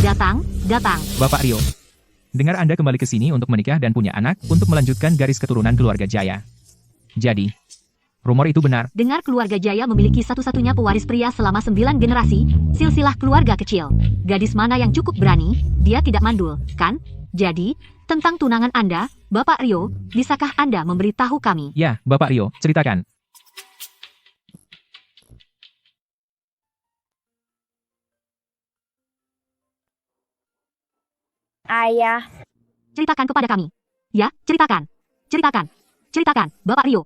Datang. Bapak Rio. Dengar Anda kembali ke sini untuk menikah dan punya anak, untuk melanjutkan garis keturunan keluarga Jaya. Jadi, rumor itu benar. Dengar keluarga Jaya memiliki satu-satunya pewaris pria selama 9 generasi, silsilah keluarga kecil. Gadis mana yang cukup berani, dia tidak mandul, kan? Jadi, tentang tunangan Anda, Bapak Rio, bisakah Anda memberitahu kami? Ya, Bapak Rio, ceritakan. Ayah, Ceritakan kepada kami. Ya, ceritakan. Ceritakan, Bapak Rio.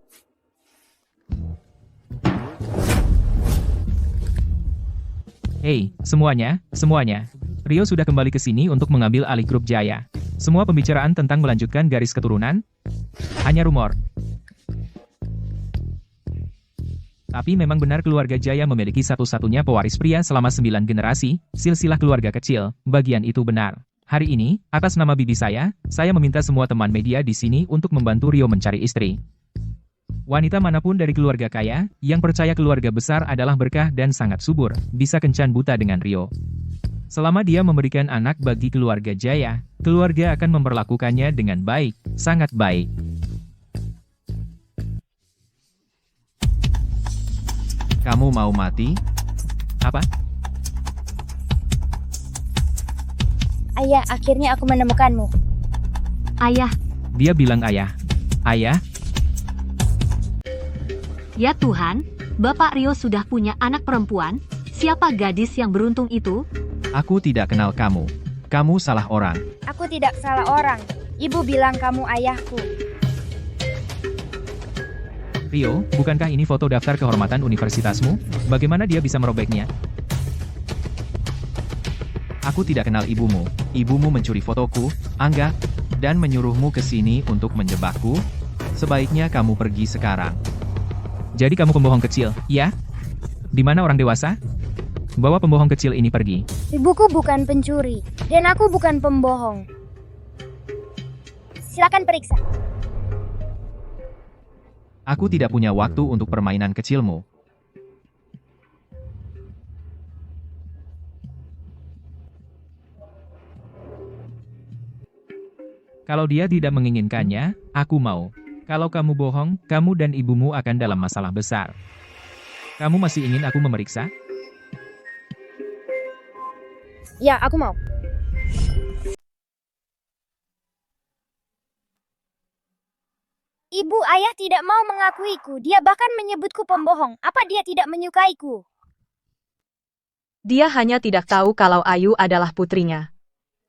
Hei, semuanya. Rio sudah kembali ke sini untuk mengambil alih grup Jaya. Semua pembicaraan tentang melanjutkan garis keturunan hanya rumor. Tapi memang benar keluarga Jaya memiliki satu-satunya pewaris pria selama 9 generasi, silsilah keluarga kecil, bagian itu benar. Hari ini, atas nama bibi saya meminta semua teman media di sini untuk membantu Rio mencari istri. Wanita manapun dari keluarga kaya, yang percaya keluarga besar adalah berkah dan sangat subur, bisa kencan buta dengan Rio. Selama dia memberikan anak bagi keluarga Jaya, keluarga akan memperlakukannya dengan baik, sangat baik. Kamu mau mati? Apa? ayah, akhirnya aku menemukanmu. Ayah, Dia bilang ayah. Ayah? ya Tuhan, Bapak Rio sudah punya anak perempuan. Siapa gadis yang beruntung itu? Aku tidak kenal kamu. Kamu salah orang. Aku tidak salah orang. Ibu bilang kamu ayahku. Rio, bukankah ini foto daftar kehormatan universitasmu? Bagaimana dia bisa merobeknya? Aku tidak kenal ibumu. Ibumu mencuri fotoku, Angga, dan menyuruhmu ke sini untuk menjebakku. Sebaiknya kamu pergi sekarang. Jadi kamu pembohong kecil, ya? Di mana orang dewasa? Bawa pembohong kecil ini pergi. Ibuku bukan pencuri, dan aku bukan pembohong. Silakan periksa. Aku tidak punya waktu untuk permainan kecilmu. Kalau dia tidak menginginkannya, aku mau. Kalau kamu bohong, kamu dan ibumu akan dalam masalah besar. Kamu masih ingin aku memeriksa? Ya, aku mau. Ibu ayah tidak mau mengakuiku. Dia bahkan menyebutku pembohong. Apa dia tidak menyukaiku? Dia hanya tidak tahu kalau Ayu adalah putrinya.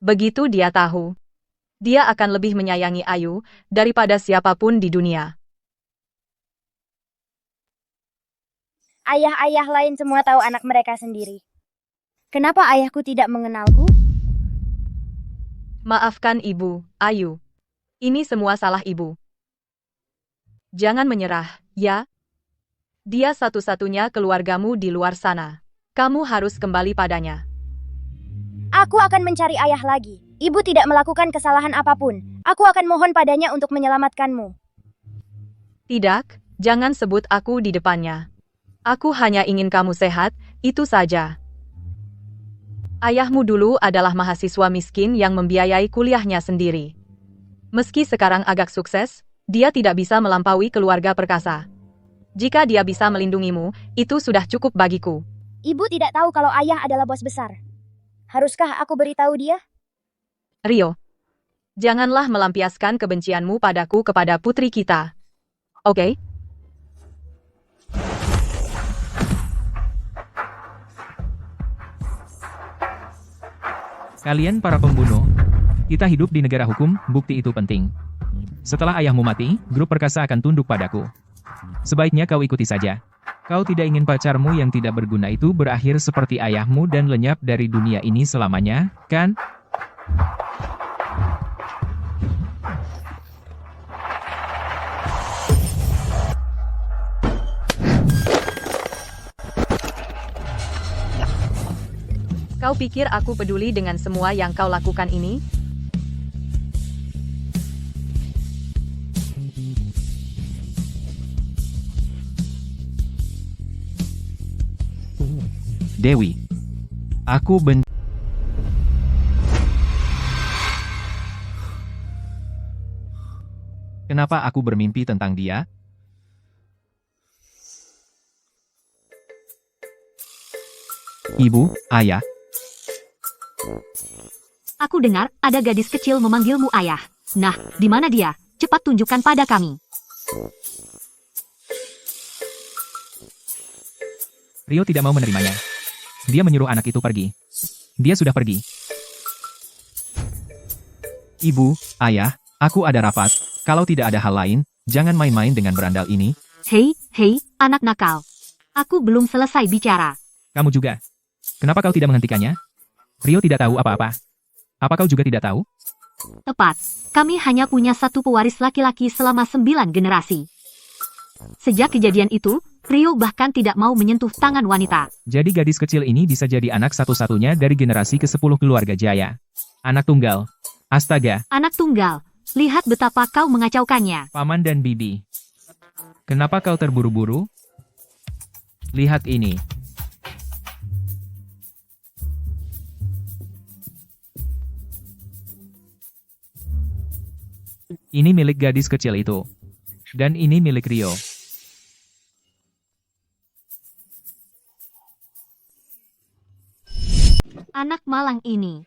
Begitu dia tahu, dia akan lebih menyayangi Ayu daripada siapapun di dunia. Ayah-ayah lain semua tahu anak mereka sendiri. Kenapa ayahku tidak mengenalku? Maafkan ibu, Ayu. Ini semua salah ibu. Jangan menyerah, ya? Dia satu-satunya keluargamu di luar sana. Kamu harus kembali padanya. Aku akan mencari ayah lagi. Ibu tidak melakukan kesalahan apapun. Aku akan mohon padanya untuk menyelamatkanmu. Tidak, jangan sebut aku di depannya. Aku hanya ingin kamu sehat, itu saja. Ayahmu dulu adalah mahasiswa miskin yang membiayai kuliahnya sendiri. Meski sekarang agak sukses, dia tidak bisa melampaui keluarga perkasa. Jika dia bisa melindungimu, itu sudah cukup bagiku. Ibu tidak tahu kalau ayah adalah bos besar. Haruskah aku beritahu dia? Rio, janganlah melampiaskan kebencianmu padaku kepada putri kita. Oke? Kalian para pembunuh. Kita hidup di negara hukum, bukti itu penting. Setelah ayahmu mati, grup perkasa akan tunduk padaku. Sebaiknya kau ikuti saja. Kau tidak ingin pacarmu yang tidak berguna itu berakhir seperti ayahmu dan lenyap dari dunia ini selamanya, kan? Kau pikir aku peduli dengan semua yang kau lakukan ini? Dewi. Aku benci. Kenapa aku bermimpi tentang dia? Ibu, ayah, Aku dengar ada gadis kecil memanggilmu ayah. Nah, di mana dia? Cepat tunjukkan pada kami. Rio tidak mau menerimanya. Dia menyuruh anak itu pergi. Dia sudah pergi. ibu, ayah, aku ada rapat. Kalau tidak ada hal lain, jangan main-main dengan berandal ini. Hei, anak nakal. Aku belum selesai bicara. Kamu juga. Kenapa kau tidak menghentikannya? Rio tidak tahu apa-apa. Apa kau juga tidak tahu? Tepat, kami hanya punya satu pewaris laki-laki selama 9 generasi. Sejak kejadian itu, Rio bahkan tidak mau menyentuh tangan wanita. Jadi gadis kecil ini bisa jadi anak satu-satunya dari generasi ke-10 keluarga Jaya. Anak tunggal. Astaga, Anak tunggal, lihat betapa kau mengacaukannya. Paman dan Bibi. Kenapa kau terburu-buru? Lihat ini. Ini milik gadis kecil itu. Dan ini milik Rio. Anak malang ini.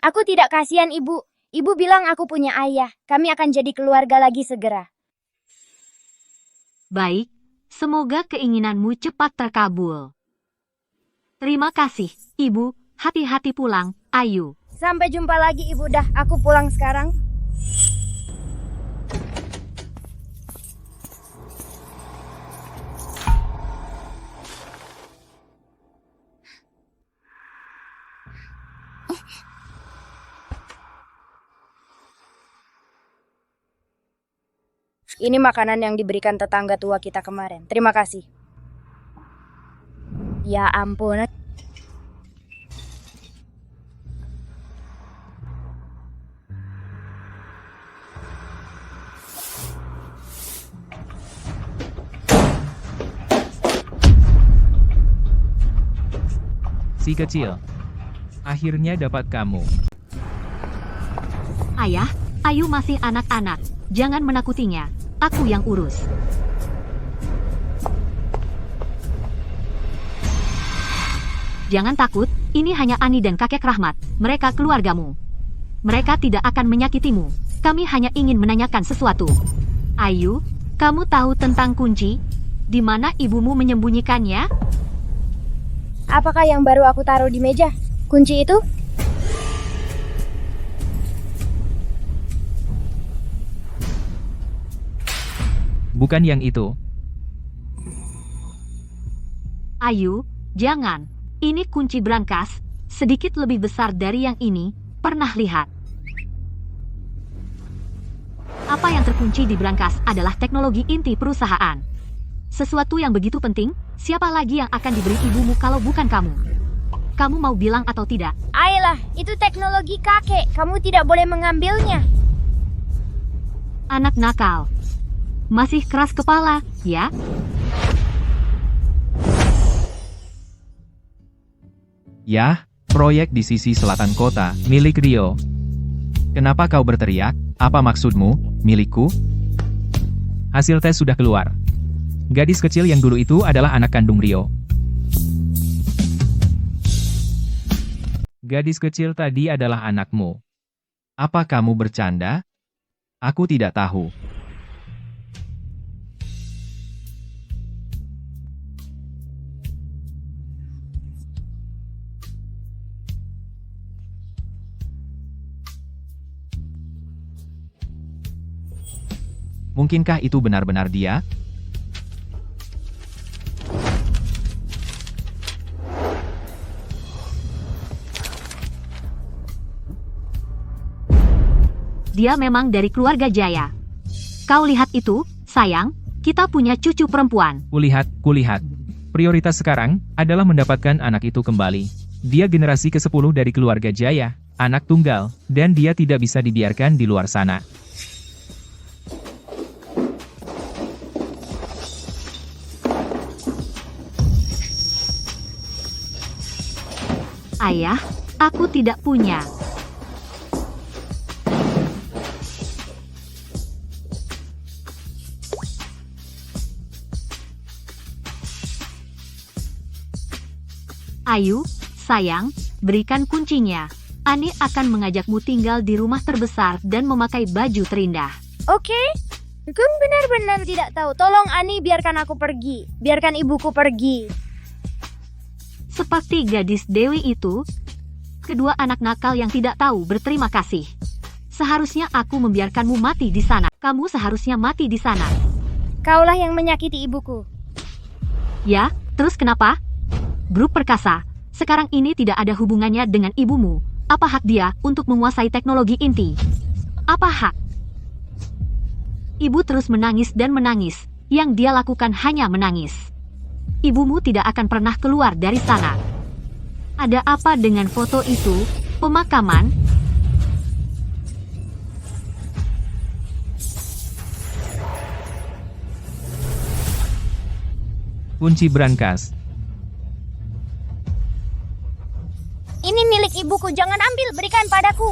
Aku tidak kasihan ibu. Ibu bilang aku punya ayah. Kami akan jadi keluarga lagi segera. Baik, semoga keinginanmu cepat terkabul. Terima kasih, Ibu. Hati-hati pulang, Ayu. Sampai jumpa lagi ibu dah. Aku pulang sekarang. Ini makanan yang diberikan tetangga tua kita kemarin. Terima kasih. Ya ampun. Si kecil. Akhirnya dapat kamu. Ayah, Ayu masih anak-anak. Jangan menakutinya. Aku yang urus. Jangan takut, ini hanya Ani dan kakek Rahmat. Mereka keluargamu. Mereka tidak akan menyakitimu. Kami hanya ingin menanyakan sesuatu. Ayu, kamu tahu tentang kunci? Di mana ibumu menyembunyikannya? Apakah yang baru aku taruh di meja? Kunci itu? Bukan yang itu. Ayu, jangan. Ini kunci brankas, sedikit lebih besar dari yang ini. Pernah lihat? Apa yang terkunci di brankas adalah teknologi inti perusahaan. Sesuatu yang begitu penting, siapa lagi yang akan diberi ibumu kalau bukan kamu? Kamu mau bilang atau tidak? Ayolah, itu teknologi kakek. Kamu tidak boleh mengambilnya. Anak nakal. Masih keras kepala, ya? Yah, proyek di sisi selatan kota, Milik Rio. kenapa kau berteriak? Apa maksudmu, milikku? Hasil tes sudah keluar. Gadis kecil yang dulu itu adalah anak kandung Rio. Gadis kecil tadi adalah anakmu. Apa kamu bercanda? Aku tidak tahu. Mungkinkah itu benar-benar dia? Dia memang dari keluarga Jaya. Kau lihat itu, sayang, kita punya cucu perempuan. Kulihat. Prioritas sekarang adalah mendapatkan anak itu kembali. Dia generasi ke-10 dari keluarga Jaya, anak tunggal, dan dia tidak bisa dibiarkan di luar sana. Ayah, aku tidak punya. Ayu, sayang, berikan kuncinya. Ani akan mengajakmu tinggal di rumah terbesar dan memakai baju terindah. Oke? Kamu benar-benar tidak tahu. Tolong Ani, biarkan aku pergi. Biarkan ibuku pergi. Seperti gadis Dewi itu, kedua anak nakal yang tidak tahu berterima kasih. Seharusnya aku membiarkanmu mati di sana. Kamu seharusnya mati di sana. Kaulah yang menyakiti ibuku. Ya, terus kenapa? Grup perkasa, sekarang ini tidak ada hubungannya dengan ibumu. Apa hak dia untuk menguasai teknologi inti? Apa hak? Ibu terus menangis dan menangis. Yang dia lakukan hanya menangis. Ibumu tidak akan pernah keluar dari sana. Ada apa dengan foto itu? Pemakaman? Kunci brankas. Ini milik ibuku, jangan ambil, berikan padaku.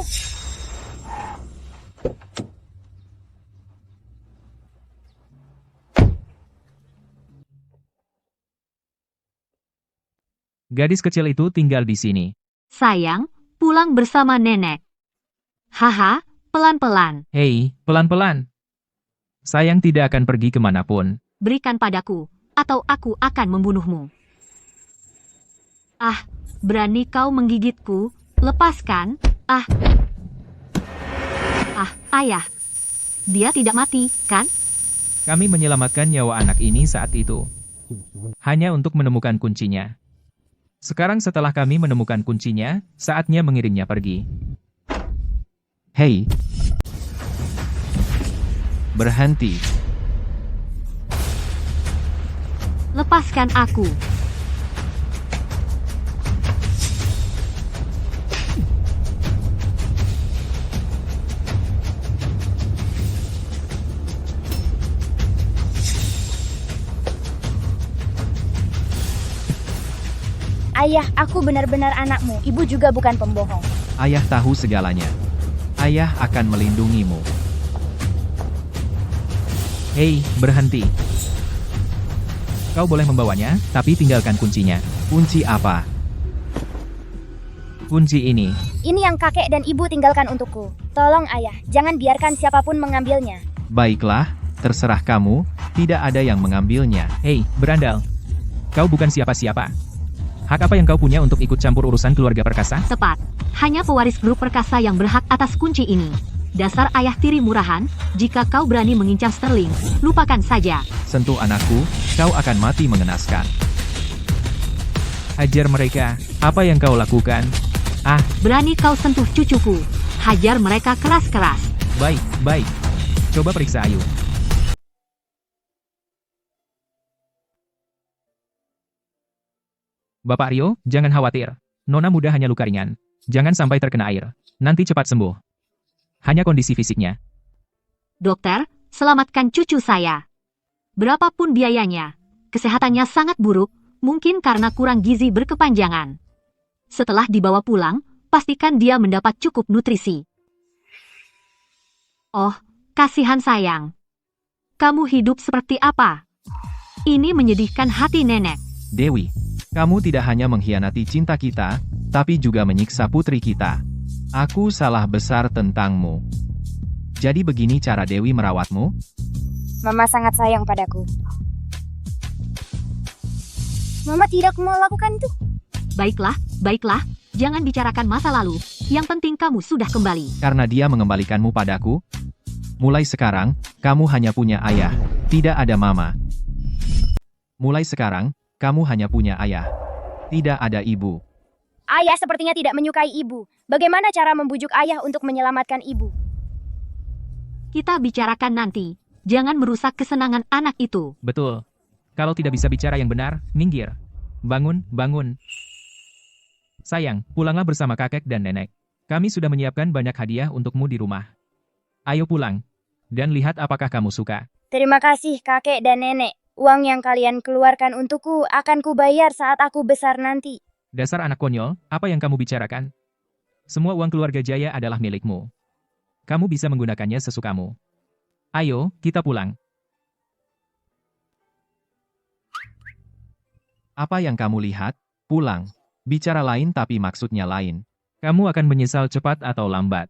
Gadis kecil itu tinggal di sini. Sayang, pulang bersama nenek. Haha, pelan-pelan. Hei, pelan-pelan. Sayang tidak akan pergi kemanapun. Berikan padaku, atau aku akan membunuhmu. Ah, berani kau menggigitku? Lepaskan. Ah, ayah. Dia tidak mati, kan? Kami menyelamatkan nyawa anak ini saat itu. Hanya untuk menemukan kuncinya. Sekarang setelah kami menemukan kuncinya, saatnya mengirimnya pergi. Hei. Berhenti. Lepaskan aku. Ayah, aku benar-benar anakmu. Ibu juga bukan pembohong. Ayah tahu segalanya. Ayah akan melindungimu. Hei, berhenti. Kau boleh membawanya, tapi tinggalkan kuncinya. Kunci apa? Kunci ini. Ini yang kakek dan ibu tinggalkan untukku. Tolong ayah, jangan biarkan siapapun mengambilnya. Baiklah, terserah kamu, tidak ada yang mengambilnya. Hei, berandal. Kau bukan siapa-siapa. Hak apa yang kau punya untuk ikut campur urusan keluarga perkasa? Tepat. Hanya pewaris grup perkasa yang berhak atas kunci ini. Dasar ayah tiri murahan, jika kau berani mengincar Sterling, lupakan saja. Sentuh anakku, kau akan mati mengenaskan. Hajar mereka. Apa yang kau lakukan? Ah, Berani kau sentuh cucuku. Hajar mereka keras-keras. baik, baik. Coba periksa Ayu. Bapak Rio, jangan khawatir. Nona muda hanya luka ringan. Jangan sampai terkena air. Nanti cepat sembuh. Hanya kondisi fisiknya. Dokter, selamatkan cucu saya. Berapapun biayanya, kesehatannya sangat buruk, mungkin karena kurang gizi berkepanjangan. Setelah dibawa pulang, pastikan dia mendapat cukup nutrisi. Oh, kasihan sayang. Kamu hidup seperti apa? Ini menyedihkan hati nenek. Dewi, kamu tidak hanya mengkhianati cinta kita, tapi juga menyiksa putri kita. Aku salah besar tentangmu. Jadi begini cara Dewi merawatmu? Mama sangat sayang padaku. Mama tidak mau lakukan itu. Baiklah, baiklah, jangan bicarakan masa lalu. Yang penting kamu sudah kembali. Karena dia mengembalikanmu padaku? Mulai sekarang, kamu hanya punya ayah, tidak ada mama. Mulai sekarang, kamu hanya punya ayah, tidak ada ibu. Ayah sepertinya tidak menyukai ibu. Bagaimana cara membujuk ayah untuk menyelamatkan ibu? Kita bicarakan nanti. Jangan merusak kesenangan anak itu. Betul. Kalau tidak bisa bicara yang benar, minggir. Bangun, bangun. Sayang, pulanglah bersama kakek dan nenek. Kami sudah menyiapkan banyak hadiah untukmu di rumah. Ayo pulang. Dan lihat apakah kamu suka. Terima kasih kakek dan nenek. Uang yang kalian keluarkan untukku akan kubayar saat aku besar nanti. Dasar anak konyol, apa yang kamu bicarakan? Semua uang keluarga Jaya adalah milikmu. Kamu bisa menggunakannya sesukamu. Ayo, kita pulang. Apa yang kamu lihat? Pulang. Bicara lain tapi maksudnya lain. Kamu akan menyesal cepat atau lambat.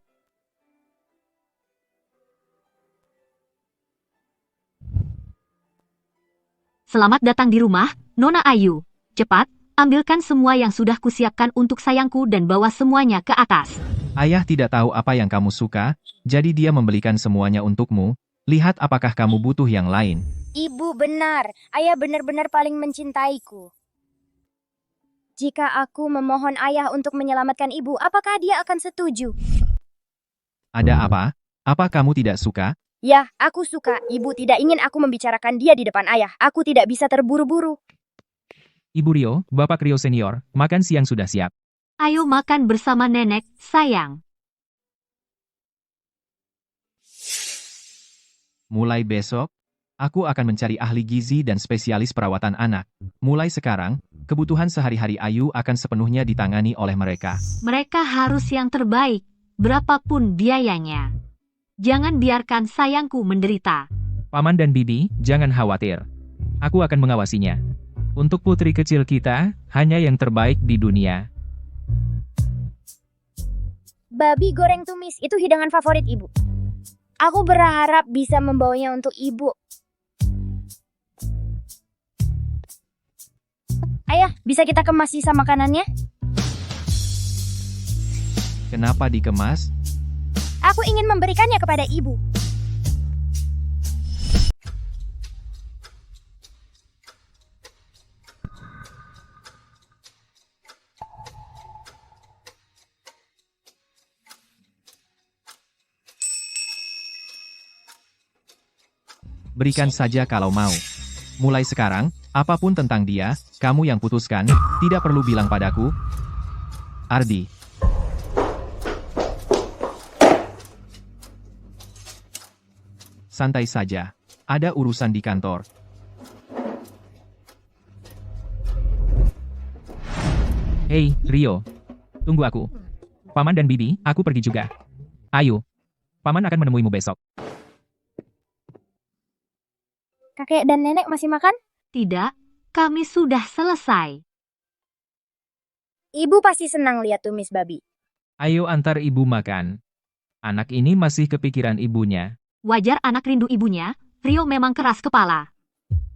Selamat datang di rumah, Nona Ayu. Cepat, ambilkan semua yang sudah kusiapkan untuk sayangku dan bawa semuanya ke atas. Ayah tidak tahu apa yang kamu suka, jadi dia membelikan semuanya untukmu. Lihat apakah kamu butuh yang lain. Ibu benar, ayah benar-benar paling mencintaiku. Jika aku memohon ayah untuk menyelamatkan ibu, apakah dia akan setuju? Ada apa? Apa kamu tidak suka? Ya, aku suka. Ibu tidak ingin aku membicarakan dia di depan ayah. Aku tidak bisa terburu-buru. Ibu Rio, Bapak Rio Senior, makan siang sudah siap. Ayo makan bersama nenek, sayang. Mulai besok, aku akan mencari ahli gizi dan spesialis perawatan anak. Mulai sekarang, kebutuhan sehari-hari Ayu akan sepenuhnya ditangani oleh mereka. Mereka harus yang terbaik, berapapun biayanya. Jangan biarkan sayangku menderita. Paman dan Bibi, jangan khawatir. Aku akan mengawasinya. Untuk putri kecil kita, hanya yang terbaik di dunia. Babi goreng tumis itu hidangan favorit ibu. Aku berharap bisa membawanya untuk ibu. Ayah, bisa kita kemas sisa makanannya? Kenapa dikemas? Aku ingin memberikannya kepada ibu. Berikan saja kalau mau. Mulai sekarang, apapun tentang dia, kamu yang putuskan, tidak perlu bilang padaku. Ardi. Santai saja. Ada urusan di kantor. Hei, Rio. Tunggu aku. Paman dan Bibi, aku pergi juga. Ayo. Paman akan menemuimu besok. Kakek dan nenek masih makan? Tidak, kami sudah selesai. Ibu pasti senang lihat tumis babi. Ayo antar ibu makan. Anak ini masih kepikiran ibunya. Wajar anak rindu ibunya, Rio memang keras kepala.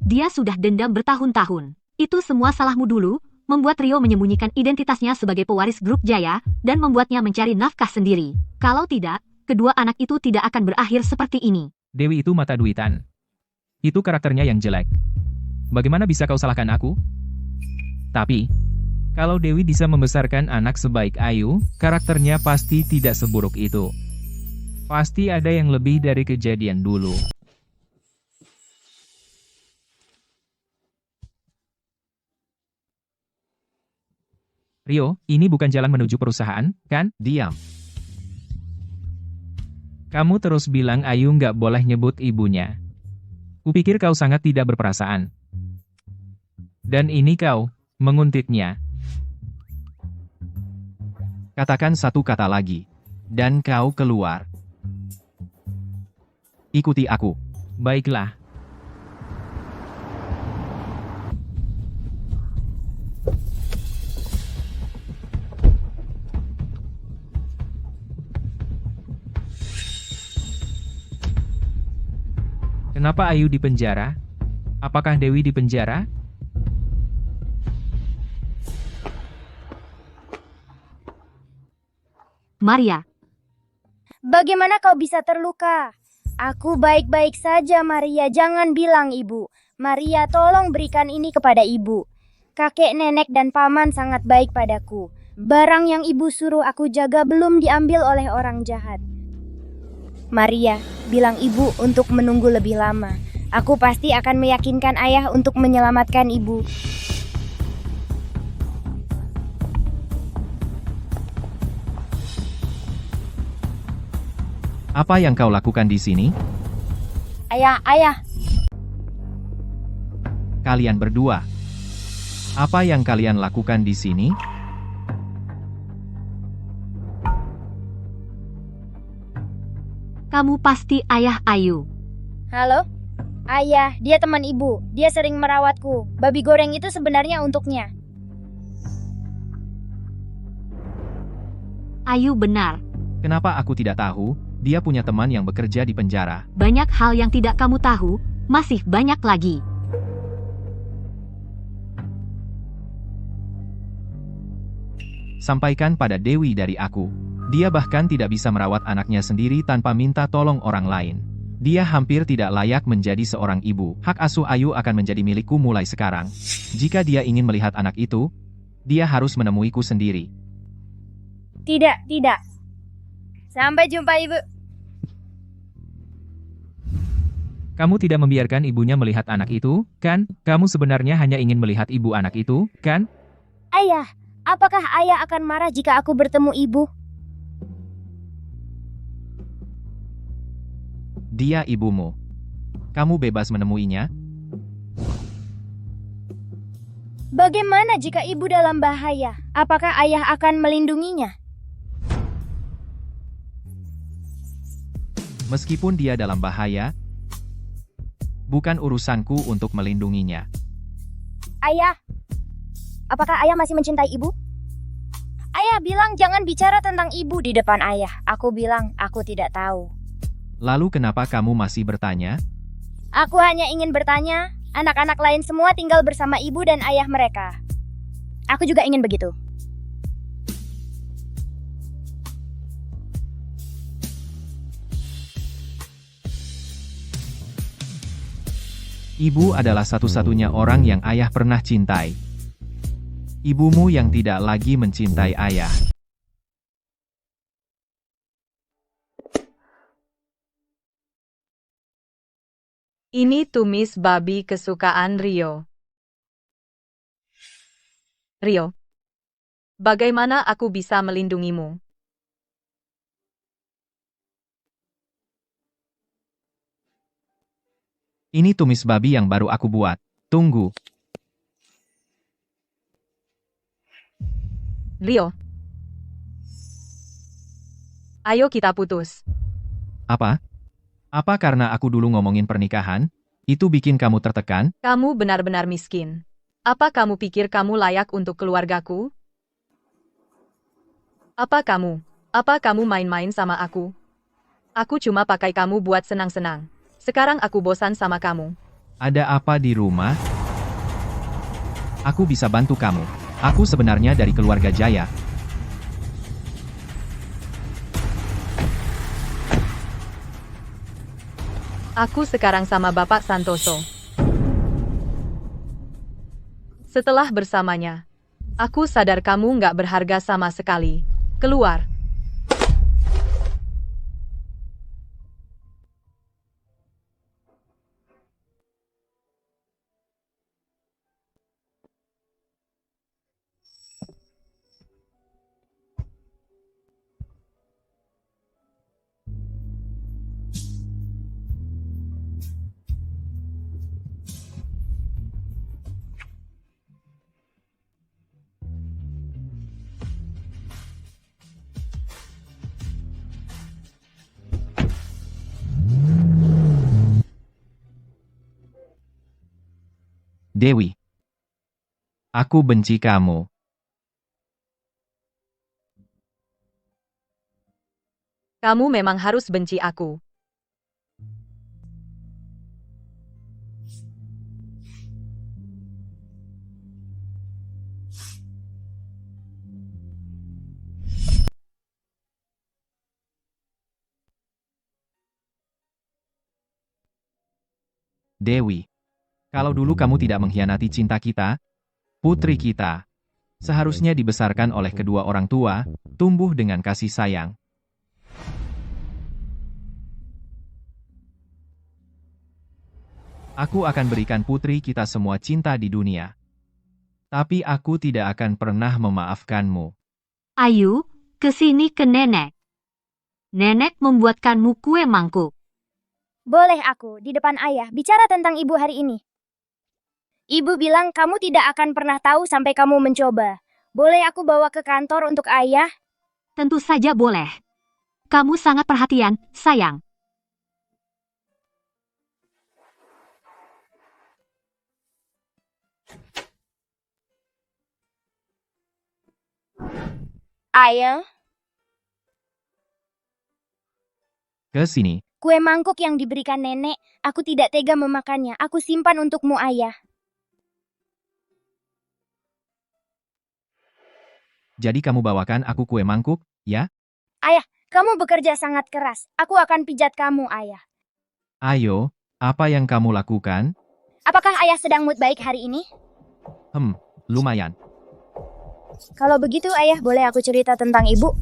Dia sudah dendam bertahun-tahun. Itu semua salahmu dulu, membuat Rio menyembunyikan identitasnya sebagai pewaris grup Jaya, dan membuatnya mencari nafkah sendiri. Kalau tidak, kedua anak itu tidak akan berakhir seperti ini. Dewi itu mata duitan. Itu karakternya yang jelek. Bagaimana bisa kau salahkan aku? Tapi, kalau Dewi bisa membesarkan anak sebaik Ayu, karakternya pasti tidak seburuk itu. Pasti ada yang lebih dari kejadian dulu. Rio, ini bukan jalan menuju perusahaan, kan? Diam. Kamu terus bilang Ayu nggak boleh nyebut ibunya. Kupikir kau sangat tidak berperasaan. Dan ini kau, menguntitnya. Katakan satu kata lagi. Dan kau keluar. Ikuti aku. Baiklah. Kenapa Ayu di penjara? Apakah Dewi di penjara? Maria, Bagaimana kau bisa terluka? Aku baik-baik saja, Maria. Jangan bilang ibu. Maria, tolong berikan ini kepada ibu. Kakek, nenek, dan paman sangat baik padaku. Barang yang ibu suruh aku jaga belum diambil oleh orang jahat. Maria, bilang ibu untuk menunggu lebih lama. Aku pasti akan meyakinkan ayah untuk menyelamatkan ibu. Apa yang kau lakukan di sini? Ayah. Kalian berdua. Apa yang kalian lakukan di sini? kamu pasti ayah Ayu. Halo? Ayah, dia teman ibu. Dia sering merawatku. Babi goreng itu sebenarnya untuknya. Ayu benar. Kenapa aku tidak tahu? Dia punya teman yang bekerja di penjara. Banyak hal yang tidak kamu tahu, masih banyak lagi. Sampaikan pada Dewi dari aku. Dia bahkan tidak bisa merawat anaknya sendiri tanpa minta tolong orang lain. Dia hampir tidak layak menjadi seorang ibu. Hak asuh Ayu akan menjadi milikku mulai sekarang. Jika dia ingin melihat anak itu, dia harus menemuiku sendiri. Tidak, tidak. Sampai jumpa, Ibu. Kamu tidak membiarkan ibunya melihat anak itu, kan? Kamu sebenarnya hanya ingin melihat ibu anak itu, kan? Ayah, apakah ayah akan marah jika aku bertemu ibu? Dia ibumu. Kamu bebas menemuinya. Bagaimana jika ibu dalam bahaya? Apakah ayah akan melindunginya? Meskipun dia dalam bahaya, bukan urusanku untuk melindunginya. Ayah, apakah ayah masih mencintai ibu? Ayah bilang jangan bicara tentang ibu di depan ayah. Aku bilang aku tidak tahu. Lalu kenapa kamu masih bertanya? Aku hanya ingin bertanya, anak-anak lain semua tinggal bersama ibu dan ayah mereka. Aku juga ingin begitu. Ibu adalah satu-satunya orang yang ayah pernah cintai. Ibumu yang tidak lagi mencintai ayah. Ini tumis babi kesukaan Rio. Rio, bagaimana aku bisa melindungimu? Ini tumis babi yang baru aku buat. Tunggu. Rio. Ayo kita putus. Apa? Apa karena aku dulu ngomongin pernikahan? Itu bikin kamu tertekan? Kamu benar-benar miskin. Apa kamu pikir kamu layak untuk keluargaku? Apa kamu main-main sama aku? Aku cuma pakai kamu buat senang-senang. Sekarang aku bosan sama kamu. Ada apa di rumah? Aku bisa bantu kamu. Aku sebenarnya dari keluarga Jaya. Aku sekarang sama Bapak Santoso. Setelah bersamanya, aku sadar kamu nggak berharga sama sekali. Keluar. Dewi. Aku benci kamu. Kamu memang harus benci aku. Dewi. Kalau dulu kamu tidak mengkhianati cinta kita, putri kita, seharusnya dibesarkan oleh kedua orang tua, tumbuh dengan kasih sayang. Aku akan berikan putri kita semua cinta di dunia. Tapi aku tidak akan pernah memaafkanmu. Ayu, kesini ke nenek. Nenek membuatkanmu kue mangkuk. Boleh aku, di depan ayah, bicara tentang ibu hari ini. Ibu bilang kamu tidak akan pernah tahu sampai kamu mencoba. Boleh aku bawa ke kantor untuk ayah? Tentu saja boleh. Kamu sangat perhatian, sayang. Ayah, Ke sini. Kue mangkuk yang diberikan nenek, aku tidak tega memakannya. Aku simpan untukmu, ayah. Jadi kamu bawakan aku kue mangkuk, ya? Kamu bekerja sangat keras. Aku akan pijat kamu, ayah. Ayo, apa yang kamu lakukan? Apakah ayah sedang mood baik hari ini? Lumayan. Kalau begitu, ayah, boleh aku cerita tentang ibu?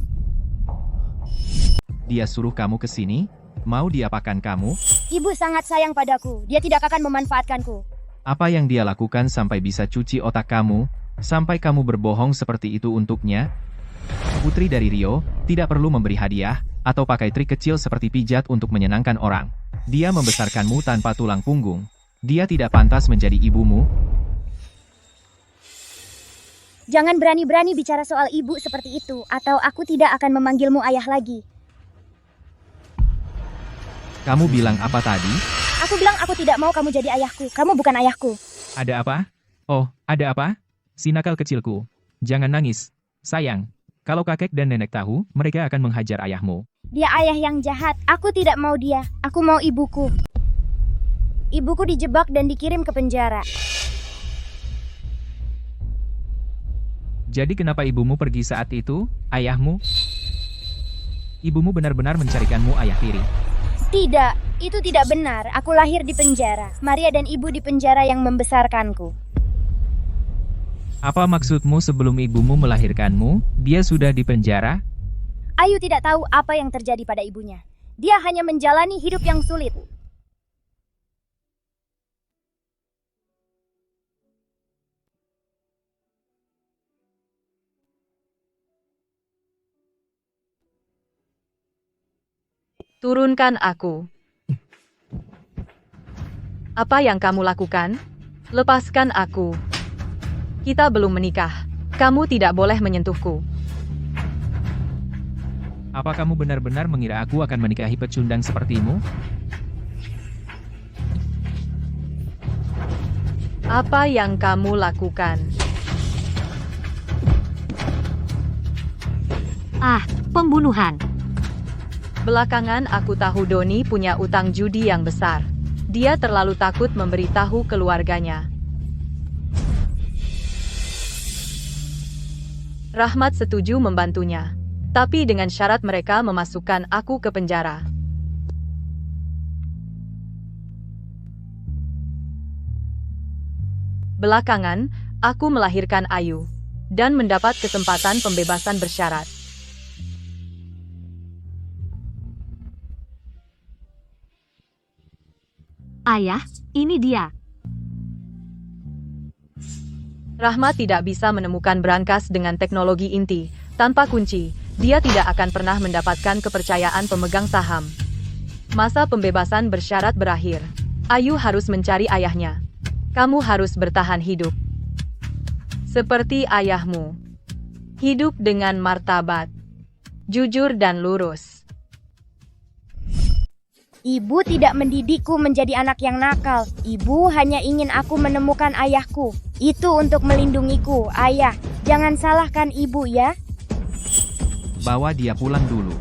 Dia suruh kamu ke sini? Mau diapakan kamu? Ibu sangat sayang padaku. Dia tidak akan memanfaatkanku. Apa yang dia lakukan sampai bisa cuci otak kamu? Sampai kamu berbohong seperti itu untuknya? Putri dari Rio, tidak perlu memberi hadiah, atau pakai trik kecil seperti pijat untuk menyenangkan orang. Dia membesarkanmu tanpa tulang punggung. Dia tidak pantas menjadi ibumu. Jangan berani-berani bicara soal ibu seperti itu, atau aku tidak akan memanggilmu ayah lagi. Kamu bilang apa tadi? Aku bilang aku tidak mau kamu jadi ayahku. Kamu bukan ayahku. Ada apa? Oh, ada apa? Si nakal kecilku. Jangan nangis. Sayang. Kalau kakek dan nenek tahu, mereka akan menghajar ayahmu. Dia ayah yang jahat. Aku tidak mau dia. Aku mau ibuku. Ibuku dijebak dan dikirim ke penjara. Jadi kenapa ibumu pergi saat itu, ayahmu? Ibumu benar-benar mencarikanmu ayah tiri. Tidak, itu tidak benar. Aku lahir di penjara. Maria dan ibu di penjara yang membesarkanku. Apa maksudmu sebelum ibumu melahirkanmu, dia sudah di penjara? Ayu tidak tahu apa yang terjadi pada ibunya. Dia hanya menjalani hidup yang sulit. Turunkan aku. Apa yang kamu lakukan? Lepaskan aku. Kita belum menikah. Kamu tidak boleh menyentuhku. Apa kamu benar-benar mengira aku akan menikahi pecundang sepertimu? Apa yang kamu lakukan? Ah, pembunuhan. Belakangan aku tahu Doni punya utang judi yang besar. Dia terlalu takut memberitahu keluarganya. Rahmat setuju membantunya. Tapi dengan syarat mereka memasukkan aku ke penjara. Belakangan, aku melahirkan Ayu. Dan mendapat kesempatan pembebasan bersyarat. Ayah, ini dia. Rahmat tidak bisa menemukan brankas dengan teknologi inti. Tanpa kunci, dia tidak akan pernah mendapatkan kepercayaan pemegang saham. Masa pembebasan bersyarat berakhir. Ayu harus mencari ayahnya. Kamu harus bertahan hidup. Seperti ayahmu. Hidup dengan martabat. Jujur dan lurus. Ibu tidak mendidikku menjadi anak yang nakal. Ibu hanya ingin aku menemukan ayahku. Itu untuk melindungiku, ayah. Jangan salahkan ibu ya. Bawa dia pulang dulu.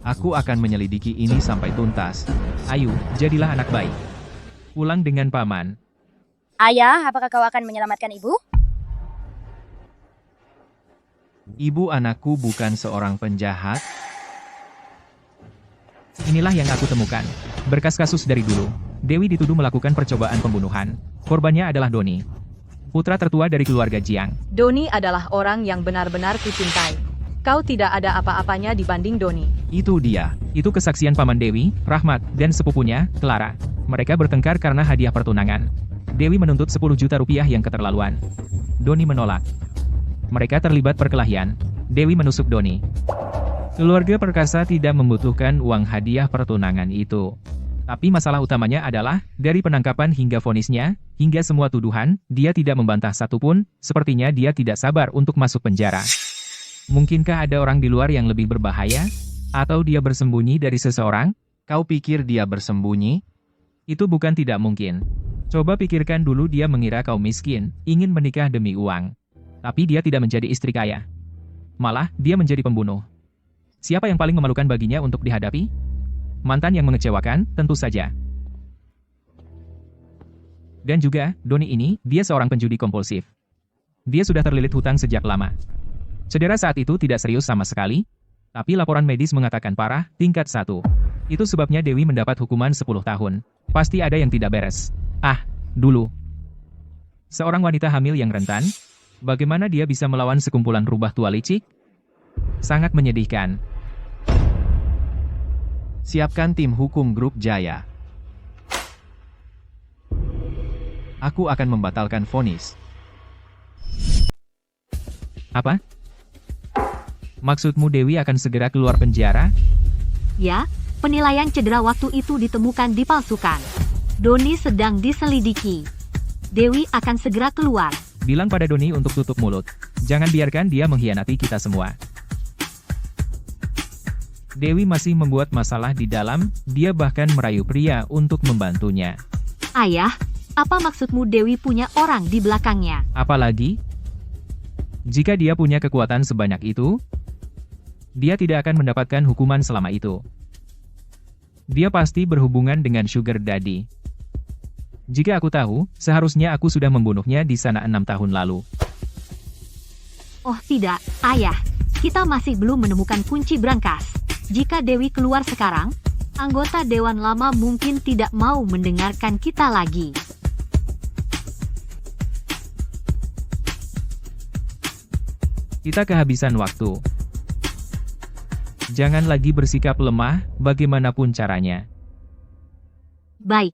Aku akan menyelidiki ini sampai tuntas. Ayu, jadilah anak baik. Pulang dengan paman. Ayah, apakah kau akan menyelamatkan ibu? Ibu anakku bukan seorang penjahat. Inilah yang aku temukan. Berkas kasus dari dulu. Dewi dituduh melakukan percobaan pembunuhan. Korbannya adalah Doni. Putra tertua dari keluarga Jiang. Doni adalah orang yang benar-benar kucintai. Kau tidak ada apa-apanya dibanding Doni. Itu dia. Itu kesaksian paman Dewi, Rahmat, dan sepupunya, Clara. Mereka bertengkar karena hadiah pertunangan. Dewi menuntut 10 juta rupiah yang keterlaluan. Doni menolak. Mereka terlibat perkelahian. Dewi menusuk Doni. Keluarga perkasa tidak membutuhkan uang hadiah pertunangan itu. Tapi masalah utamanya adalah, dari penangkapan hingga vonisnya, hingga semua tuduhan, dia tidak membantah satupun, sepertinya dia tidak sabar untuk masuk penjara. Mungkinkah ada orang di luar yang lebih berbahaya? Atau dia bersembunyi dari seseorang? Kau pikir dia bersembunyi? Itu bukan tidak mungkin. Coba pikirkan dulu, dia mengira kau miskin, ingin menikah demi uang. Tapi dia tidak menjadi istri kaya. Malah, dia menjadi pembunuh. Siapa yang paling memalukan baginya untuk dihadapi? Mantan yang mengecewakan, tentu saja. Dan juga, Doni ini, dia seorang penjudi kompulsif. Dia sudah terlilit hutang sejak lama. Cedera saat itu tidak serius sama sekali, tapi laporan medis mengatakan parah, tingkat 1. Itu sebabnya Dewi mendapat hukuman 10 tahun. Pasti ada yang tidak beres. Dulu. Seorang wanita hamil yang rentan, bagaimana dia bisa melawan sekumpulan rubah tua licik? Sangat menyedihkan. Siapkan tim hukum grup Jaya. Aku akan membatalkan vonis. Apa? Maksudmu Dewi akan segera keluar penjara? Ya, penilaian cedera waktu itu ditemukan dipalsukan. Doni sedang diselidiki. Dewi akan segera keluar. Bilang pada Doni untuk tutup mulut. Jangan biarkan dia mengkhianati kita semua. Dewi masih membuat masalah di dalam, dia bahkan merayu pria untuk membantunya. Ayah, apa maksudmu Dewi punya orang di belakangnya? Apalagi, jika dia punya kekuatan sebanyak itu, dia tidak akan mendapatkan hukuman selama itu. Dia pasti berhubungan dengan Sugar Daddy. Jika aku tahu, seharusnya aku sudah membunuhnya di sana 6 tahun lalu. Oh tidak, ayah. Kita masih belum menemukan kunci brankas. Jika Dewi keluar sekarang, anggota Dewan Lama mungkin tidak mau mendengarkan kita lagi. Kita kehabisan waktu. Jangan lagi bersikap lemah, bagaimanapun caranya. Baik.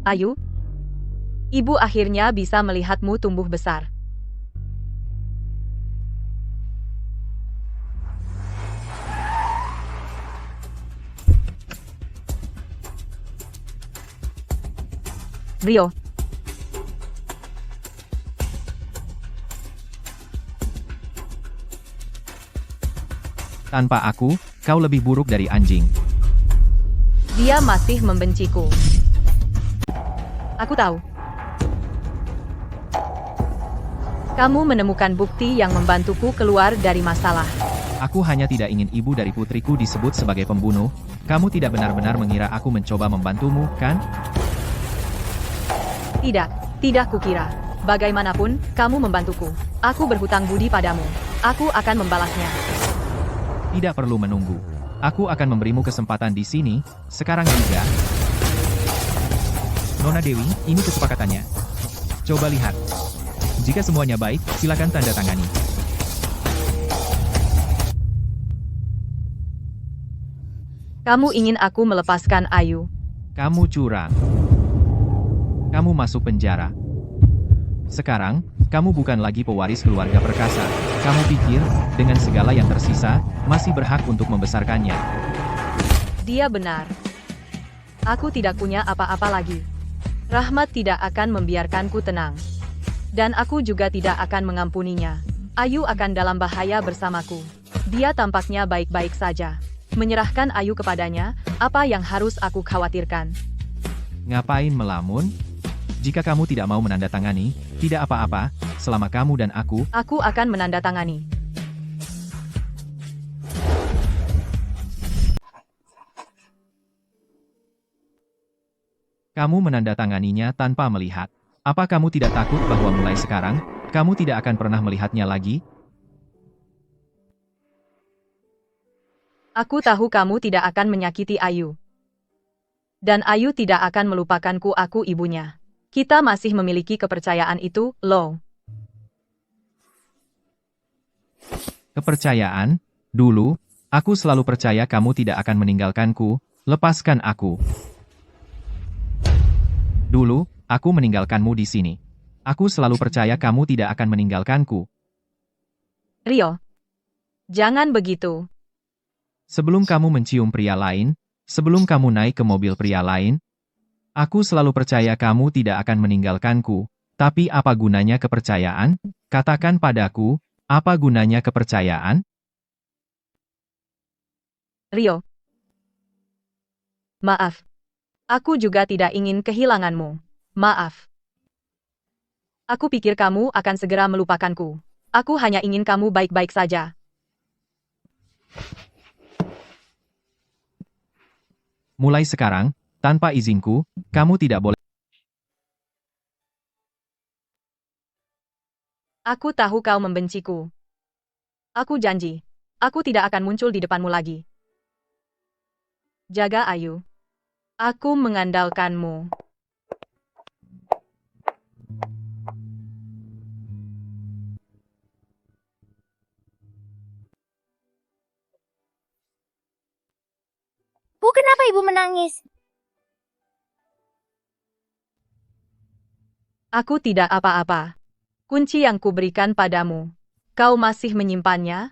Ayu, ibu akhirnya bisa melihatmu tumbuh besar. Rio, Tanpa aku, kau lebih buruk dari anjing. dia masih membenciku. Aku tahu. Kamu menemukan bukti yang membantuku keluar dari masalah. Aku hanya tidak ingin ibu dari putriku disebut sebagai pembunuh. Kamu tidak benar-benar mengira aku mencoba membantumu, kan? Tidak kukira. Bagaimanapun, kamu membantuku. Aku berhutang budi padamu. Aku akan membalasnya. Tidak perlu menunggu. Aku akan memberimu kesempatan di sini, sekarang juga. Nona Dewi, ini kesepakatannya. Coba lihat. Jika semuanya baik, silakan tanda tangani. Kamu ingin aku melepaskan Ayu. Kamu curang. Kamu masuk penjara. Sekarang, kamu bukan lagi pewaris keluarga perkasa. Kamu pikir, dengan segala yang tersisa, masih berhak untuk membesarkannya. Dia benar. Aku tidak punya apa-apa lagi. Rahmat tidak akan membiarkanku tenang. Dan aku juga tidak akan mengampuninya. Ayu akan dalam bahaya bersamaku. Dia tampaknya baik-baik saja. Menyerahkan Ayu kepadanya, apa yang harus aku khawatirkan? Ngapain melamun? Jika kamu tidak mau menandatangani, tidak apa-apa, selama kamu dan aku akan menandatangani. Kamu menandatanganinya tanpa melihat. Apa kamu tidak takut bahwa mulai sekarang, kamu tidak akan pernah melihatnya lagi? Aku tahu kamu tidak akan menyakiti Ayu. Dan Ayu tidak akan melupakanku, aku ibunya. Kita masih memiliki kepercayaan itu, loh. Kepercayaan? Dulu, aku selalu percaya kamu tidak akan meninggalkanku, lepaskan aku. Dulu, aku meninggalkanmu di sini. Aku selalu percaya kamu tidak akan meninggalkanku. Rio, jangan begitu. Sebelum kamu mencium pria lain, sebelum kamu naik ke mobil pria lain, aku selalu percaya kamu tidak akan meninggalkanku. Tapi apa gunanya kepercayaan? Katakan padaku, apa gunanya kepercayaan? Rio, Maaf. Aku juga tidak ingin kehilanganmu. Maaf. Aku pikir kamu akan segera melupakanku. Aku hanya ingin kamu baik-baik saja. Mulai sekarang, tanpa izinku, kamu tidak boleh. Aku tahu kau membenciku. Aku janji, aku tidak akan muncul di depanmu lagi. Jaga Ayu. Aku mengandalkanmu. Bu, kenapa ibu menangis? Aku tidak apa-apa. Kunci yang kuberikan padamu. Kau masih menyimpannya?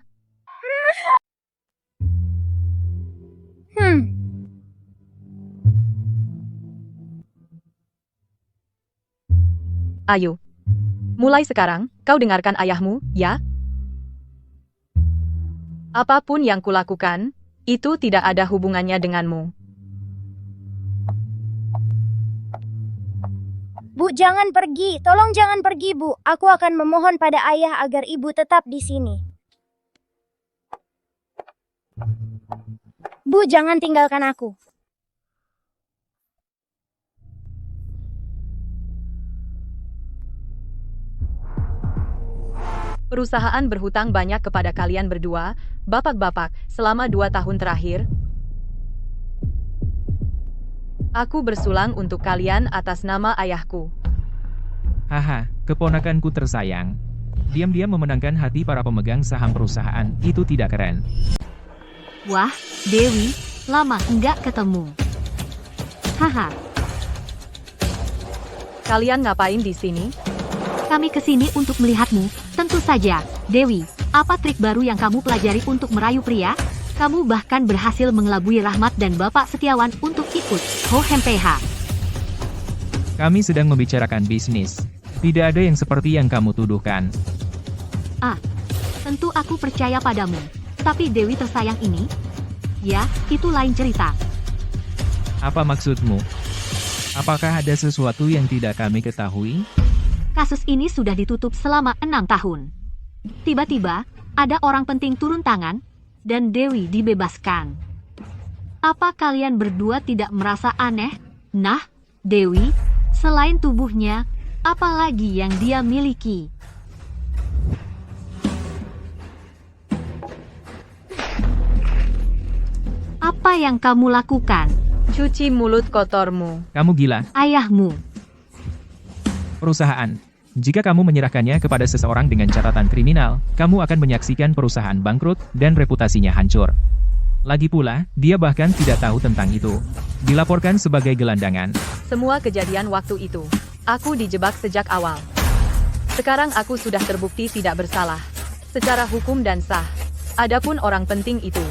Ayo. Mulai sekarang, kau dengarkan ayahmu, ya? Apapun yang kulakukan, itu tidak ada hubungannya denganmu. Bu, jangan pergi. Tolong jangan pergi, Bu. Aku akan memohon pada ayah agar ibu tetap di sini. Bu, jangan tinggalkan aku. Perusahaan berhutang banyak kepada kalian berdua, bapak-bapak, selama 2 tahun terakhir. Aku bersulang untuk kalian atas nama ayahku. Haha, keponakanku tersayang. Diam-diam memenangkan hati para pemegang saham perusahaan, itu tidak keren. Wah, Dewi, lama enggak ketemu. Haha, Kalian ngapain di sini? kami kesini untuk melihatmu. Tentu saja, Dewi, apa trik baru yang kamu pelajari untuk merayu pria? Kamu bahkan berhasil mengelabui Rahmat dan Bapak Setiawan untuk ikut Hohem PH. Kami sedang membicarakan bisnis. Tidak ada yang seperti yang kamu tuduhkan. Tentu aku percaya padamu. Tapi Dewi tersayang ini? Ya, itu lain cerita. Apa maksudmu? Apakah ada sesuatu yang tidak kami ketahui? Kasus ini sudah ditutup selama 6 tahun. Tiba-tiba, ada orang penting turun tangan, dan Dewi dibebaskan. Apa kalian berdua tidak merasa aneh? Nah, Dewi, selain tubuhnya, apa lagi yang dia miliki? Apa yang kamu lakukan? Cuci mulut kotormu. Kamu gila. Ayahmu. Perusahaan. Jika kamu menyerahkannya kepada seseorang dengan catatan kriminal, kamu akan menyaksikan perusahaan bangkrut dan reputasinya hancur. Lagi pula, dia bahkan tidak tahu tentang itu. Dilaporkan sebagai gelandangan. Semua kejadian waktu itu, aku dijebak sejak awal. Sekarang aku sudah terbukti tidak bersalah. Secara hukum dan sah. Adapun orang penting itu.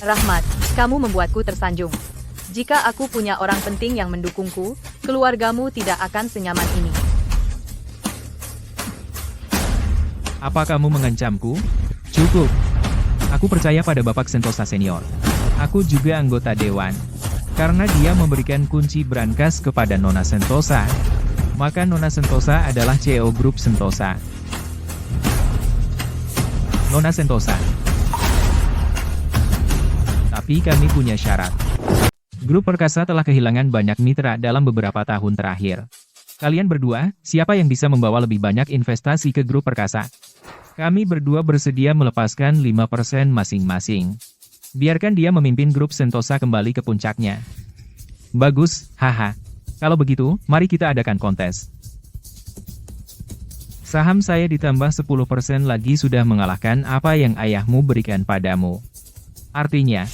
Rahmat, kamu membuatku tersanjung. Jika aku punya orang penting yang mendukungku, keluargamu tidak akan senyaman ini. Apa kamu mengancamku? Cukup. Aku percaya pada Bapak Sentosa Senior. Aku juga anggota Dewan. Karena dia memberikan kunci brankas kepada Nona Sentosa, maka Nona Sentosa adalah CEO Grup Sentosa. Nona Sentosa. Tapi kami punya syarat. Grup Perkasa telah kehilangan banyak mitra dalam beberapa tahun terakhir. Kalian berdua, siapa yang bisa membawa lebih banyak investasi ke Grup Perkasa? Kami berdua bersedia melepaskan 5% masing-masing. Biarkan dia memimpin Grup Sentosa kembali ke puncaknya. Bagus, haha. Kalau begitu, mari kita adakan kontes. Saham saya ditambah 10% lagi sudah mengalahkan apa yang ayahmu berikan padamu. Artinya,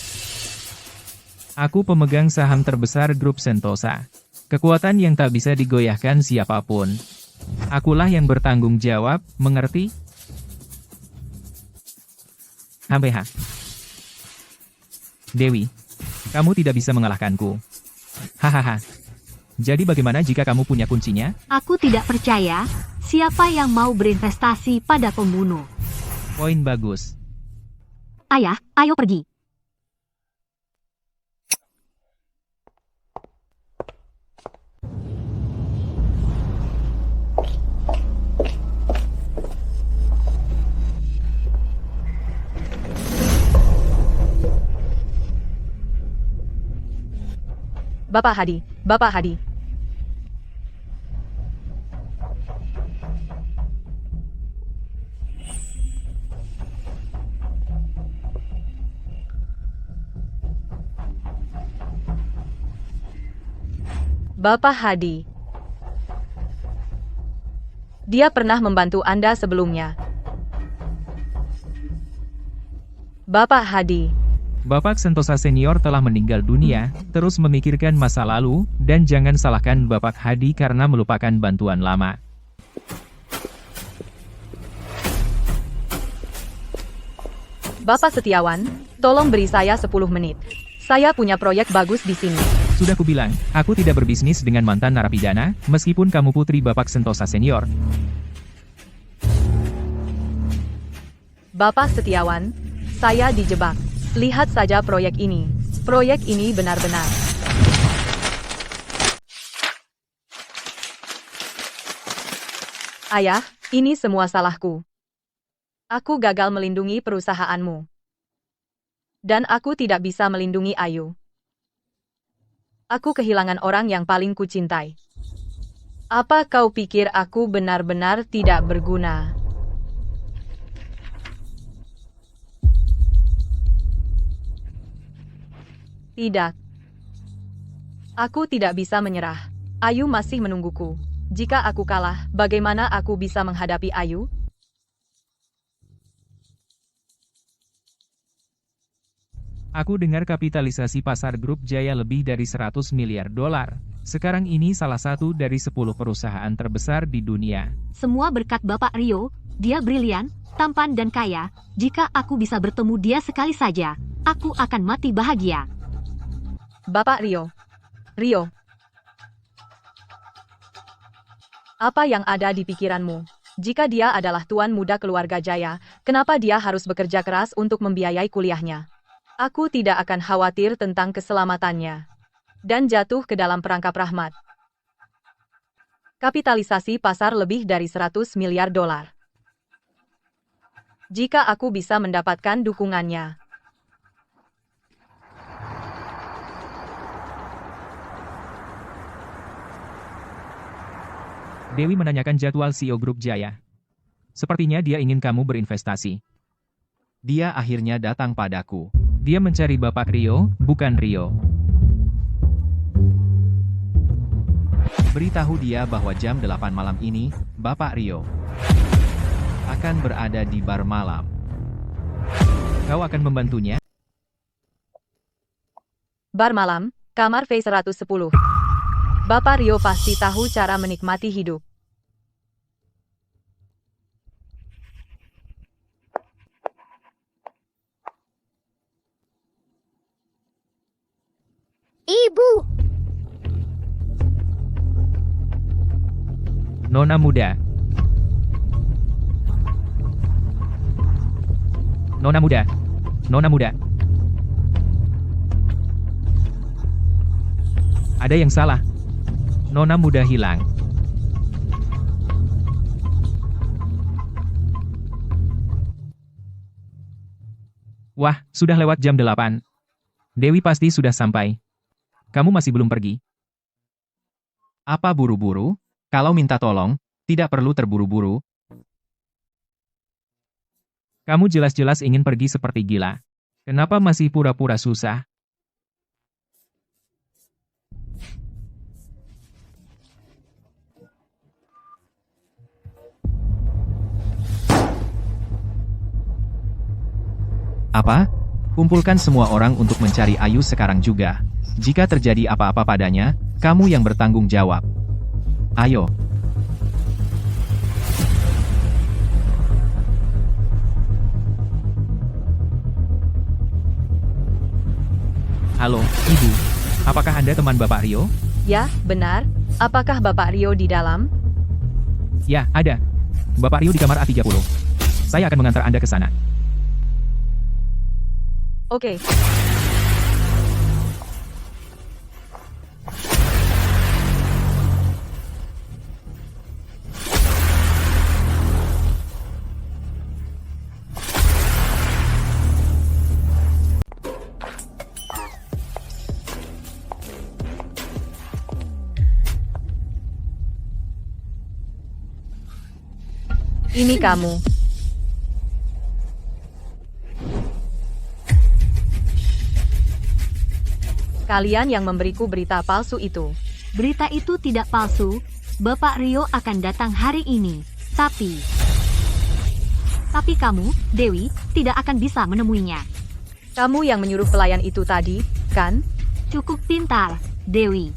aku pemegang saham terbesar Grup Sentosa. Kekuatan yang tak bisa digoyahkan siapapun. Akulah yang bertanggung jawab, mengerti? HBH. Dewi, kamu tidak bisa mengalahkanku. Hahaha. Jadi bagaimana jika kamu punya kuncinya? Aku tidak percaya. Siapa yang mau berinvestasi pada pembunuh? Poin bagus. Ayah, ayo pergi. Bapak Hadi, Bapak Hadi. Bapak Hadi. Dia pernah membantu Anda sebelumnya. Bapak Hadi. Bapak Sentosa Senior telah meninggal dunia, terus memikirkan masa lalu, dan jangan salahkan Bapak Hadi karena melupakan bantuan lama. Bapak Setiawan, tolong beri saya 10 menit. Saya punya proyek bagus di sini. Sudah kubilang, aku tidak berbisnis dengan mantan narapidana, meskipun kamu putri Bapak Sentosa Senior. Bapak Setiawan, saya dijebak. Lihat saja proyek ini. Proyek ini benar-benar. Ayah, ini semua salahku. Aku gagal melindungi perusahaanmu. Dan aku tidak bisa melindungi Ayu. Aku kehilangan orang yang paling kucintai. Apa kau pikir aku benar-benar tidak berguna? Tidak. Aku tidak bisa menyerah. Ayu masih menungguku. Jika aku kalah, bagaimana aku bisa menghadapi Ayu? Aku dengar kapitalisasi pasar grup Jaya lebih dari 100 miliar dolar. Sekarang ini salah satu dari 10 perusahaan terbesar di dunia. Semua berkat Bapak Rio, dia brilian, tampan dan kaya. Jika aku bisa bertemu dia sekali saja, aku akan mati bahagia. Bapak Rio. Rio. Apa yang ada di pikiranmu? Jika dia adalah tuan muda keluarga Jaya, kenapa dia harus bekerja keras untuk membiayai kuliahnya? Aku tidak akan khawatir tentang keselamatannya. Dan jatuh ke dalam perangkap rahmat. Kapitalisasi pasar lebih dari 100 miliar dolar. Jika aku bisa mendapatkan dukungannya. Dewi menanyakan jadwal CEO Grup Jaya. Sepertinya dia ingin kamu berinvestasi. Dia akhirnya datang padaku. Dia mencari Bapak Rio, bukan Rio. Beritahu dia bahwa jam 8 malam ini, Bapak Rio akan berada di bar malam. Kau akan membantunya? Bar malam, kamar V110. Bapak Rio pasti tahu cara menikmati hidup. Ibu, Nona muda. Nona muda. Nona muda. Ada yang salah. Nona muda hilang. Wah, sudah lewat jam 8. Dewi pasti sudah sampai. Kamu masih belum pergi? Apa buru-buru? Kalau minta tolong, tidak perlu terburu-buru. Kamu jelas-jelas ingin pergi seperti gila. Kenapa masih pura-pura susah? Apa? Kumpulkan semua orang untuk mencari Ayu sekarang juga. Jika terjadi apa-apa padanya, kamu yang bertanggung jawab. Ayo. Halo, Ibu. Apakah Anda teman Bapak Rio? Ya, benar. Apakah Bapak Rio di dalam? Ya, ada. Bapak Rio di kamar A30. Saya akan mengantar Anda ke sana. Oke. Ini kamu. Kalian yang memberiku berita palsu itu. Berita itu tidak palsu. Bapak Rio akan datang hari ini. Tapi kamu, Dewi, tidak akan bisa menemuinya. Kamu yang menyuruh pelayan itu tadi, kan? Cukup pintar, Dewi.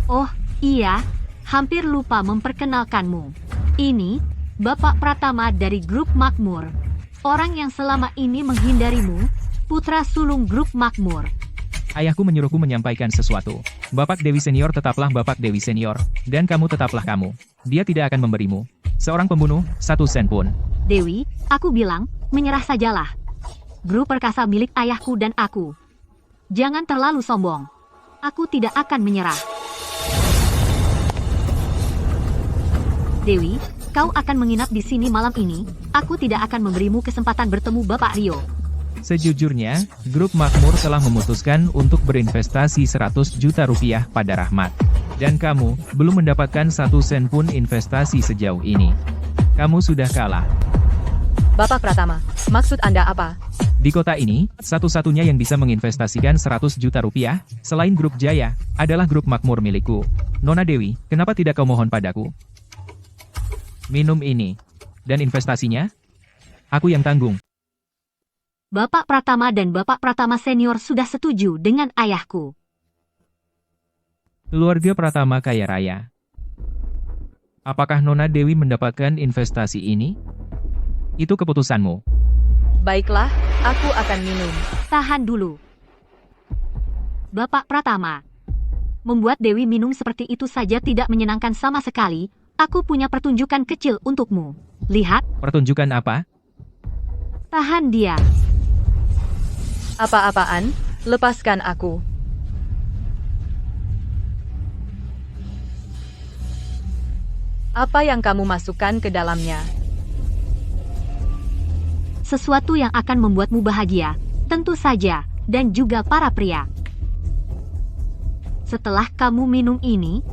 Oh, iya, hampir lupa memperkenalkanmu. Ini, Bapak Pratama dari Grup Makmur. Orang yang selama ini menghindarimu, putra sulung Grup Makmur. Ayahku menyuruhku menyampaikan sesuatu. Bapak Dewi Senior tetaplah Bapak Dewi Senior, dan kamu tetaplah kamu. Dia tidak akan memberimu seorang pembunuh, 1 sen pun. Dewi, aku bilang, menyerah sajalah. Grup perkasa milik ayahku dan aku. Jangan terlalu sombong. Aku tidak akan menyerah. Dewi, kau akan menginap di sini malam ini. Aku tidak akan memberimu kesempatan bertemu Bapak Rio. Sejujurnya, Grup Makmur telah memutuskan untuk berinvestasi 100 juta rupiah pada Rahmat. Dan kamu, belum mendapatkan 1 sen pun investasi sejauh ini. Kamu sudah kalah. Bapak Pratama, maksud Anda apa? Di kota ini, satu-satunya yang bisa menginvestasikan 100 juta rupiah, selain Grup Jaya, adalah Grup Makmur milikku. Nona Dewi, kenapa tidak kau mohon padaku? Minum ini. Dan investasinya? Aku yang tanggung. Bapak Pratama dan Bapak Pratama Senior sudah setuju dengan ayahku. Keluarga Pratama kaya raya. Apakah Nona Dewi mendapatkan investasi ini? Itu keputusanmu. Baiklah, aku akan minum. Tahan dulu. Bapak Pratama. Membuat Dewi minum seperti itu saja tidak menyenangkan sama sekali. Aku punya pertunjukan kecil untukmu. Lihat. Pertunjukan apa? Tahan dia. Apa-apaan? Lepaskan aku. Apa yang kamu masukkan ke dalamnya? Sesuatu yang akan membuatmu bahagia, tentu saja, dan juga para pria. Setelah kamu minum ini,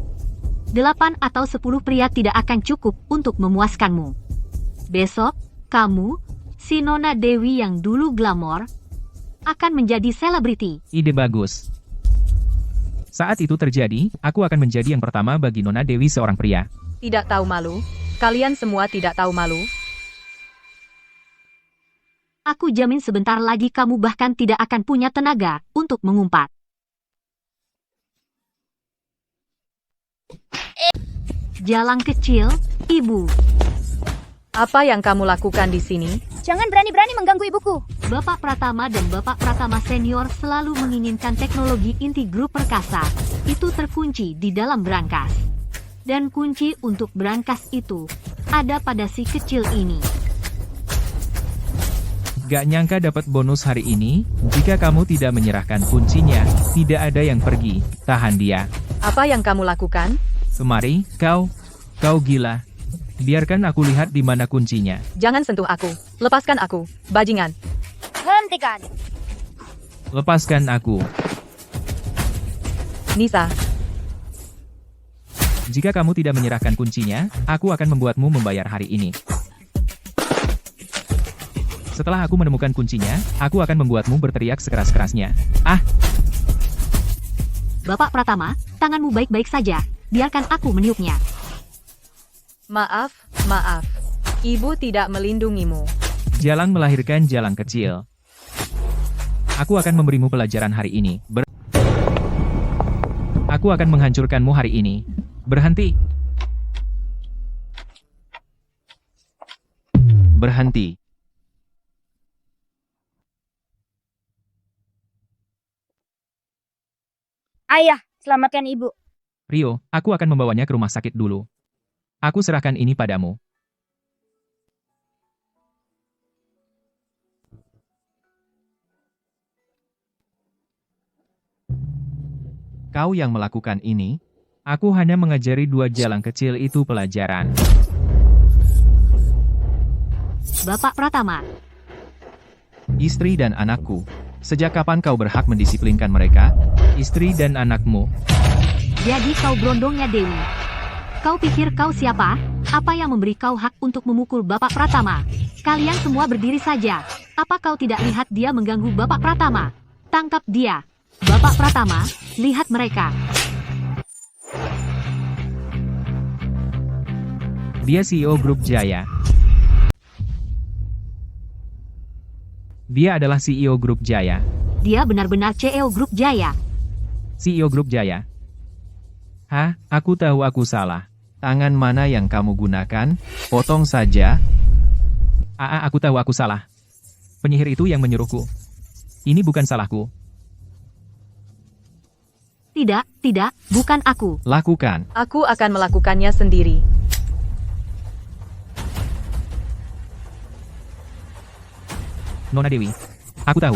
8 atau 10 pria tidak akan cukup untuk memuaskanmu. Besok, kamu, si Nona Dewi yang dulu glamor, akan menjadi selebriti. Ide bagus. Saat itu terjadi, aku akan menjadi yang pertama bagi Nona Dewi seorang pria. Tidak tahu malu? Kalian semua tidak tahu malu? Aku jamin sebentar lagi kamu bahkan tidak akan punya tenaga untuk mengumpat. Jalang kecil, ibu. Apa yang kamu lakukan di sini? Jangan berani-berani mengganggu ibuku. Bapak Pratama dan Bapak Pratama Senior selalu menginginkan teknologi inti grup perkasa. Itu terkunci di dalam brankas. Dan kunci untuk brankas itu ada pada si kecil ini. Gak nyangka dapat bonus hari ini, jika kamu tidak menyerahkan kuncinya, tidak ada yang pergi, tahan dia. Apa yang kamu lakukan? Kemari, kau gila. Biarkan aku lihat di mana kuncinya. Jangan sentuh aku. Lepaskan aku, bajingan. Hentikan. Lepaskan aku. Nisa, Jika kamu tidak menyerahkan kuncinya, aku akan membuatmu membayar hari ini. Setelah aku menemukan kuncinya, aku akan membuatmu berteriak sekeras-kerasnya. Ah! Bapak Pratama, tanganmu baik-baik saja. Biarkan aku meniupnya. maaf. Ibu tidak melindungimu. Jalang melahirkan jalang kecil. Aku akan memberimu pelajaran hari ini. Aku akan menghancurkanmu hari ini. Berhenti. Berhenti. Ayah, selamatkan ibu. Rio, aku akan membawanya ke rumah sakit dulu. Aku serahkan ini padamu. Kau yang melakukan ini? Aku hanya mengajari 2 jalang kecil itu pelajaran. Bapak Pratama, Istri dan anakku. Sejak kapan kau berhak mendisiplinkan mereka? Istri dan anakmu. jadi kau berondongnya Dewi. Kau pikir kau siapa? Apa yang memberi kau hak untuk memukul Bapak Pratama? Kalian semua berdiri saja. Apa kau tidak lihat dia mengganggu Bapak Pratama? Tangkap dia. Bapak Pratama, lihat mereka. Dia CEO Grup Jaya. Dia adalah CEO Grup Jaya. Dia benar-benar CEO Grup Jaya. CEO Grup Jaya. Hah, aku tahu aku salah. Tangan mana yang kamu gunakan? Potong saja. Aku tahu aku salah. Penyihir itu yang menyuruhku. Ini bukan salahku. Tidak, bukan aku. Lakukan. Aku akan melakukannya sendiri. Nona Dewi. Aku tahu.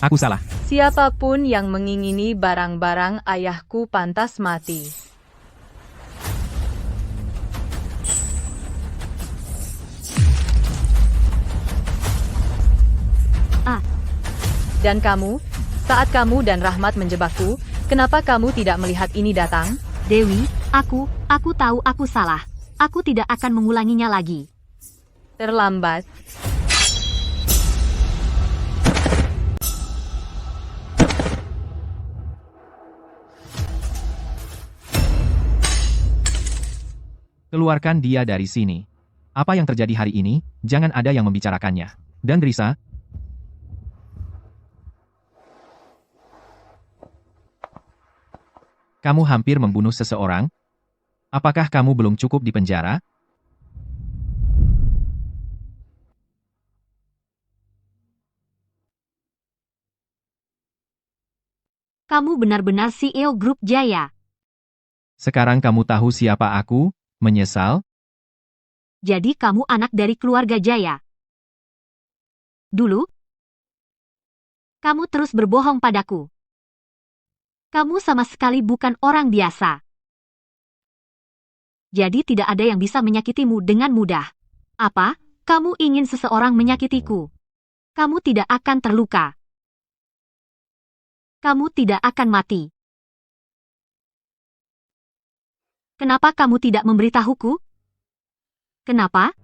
Aku salah. Siapapun yang mengingini barang-barang ayahku pantas mati. Dan kamu, saat kamu dan Rahmat menjebakku, kenapa kamu tidak melihat ini datang? Dewi, aku tahu aku salah. Aku tidak akan mengulanginya lagi. Terlambat. Keluarkan dia dari sini. Apa yang terjadi hari ini, jangan ada yang membicarakannya. Dan Risa, kamu hampir membunuh seseorang? Apakah kamu belum cukup di penjara? Kamu benar-benar CEO Grup Jaya. Sekarang kamu tahu siapa aku? Menyesal? Jadi kamu anak dari keluarga Jaya. Dulu, kamu terus berbohong padaku. Kamu sama sekali bukan orang biasa. Jadi tidak ada yang bisa menyakitimu dengan mudah. Apa? Kamu ingin seseorang menyakitiku? Kamu tidak akan terluka. Kamu tidak akan mati. Kenapa kamu tidak memberitahuku? Kenapa?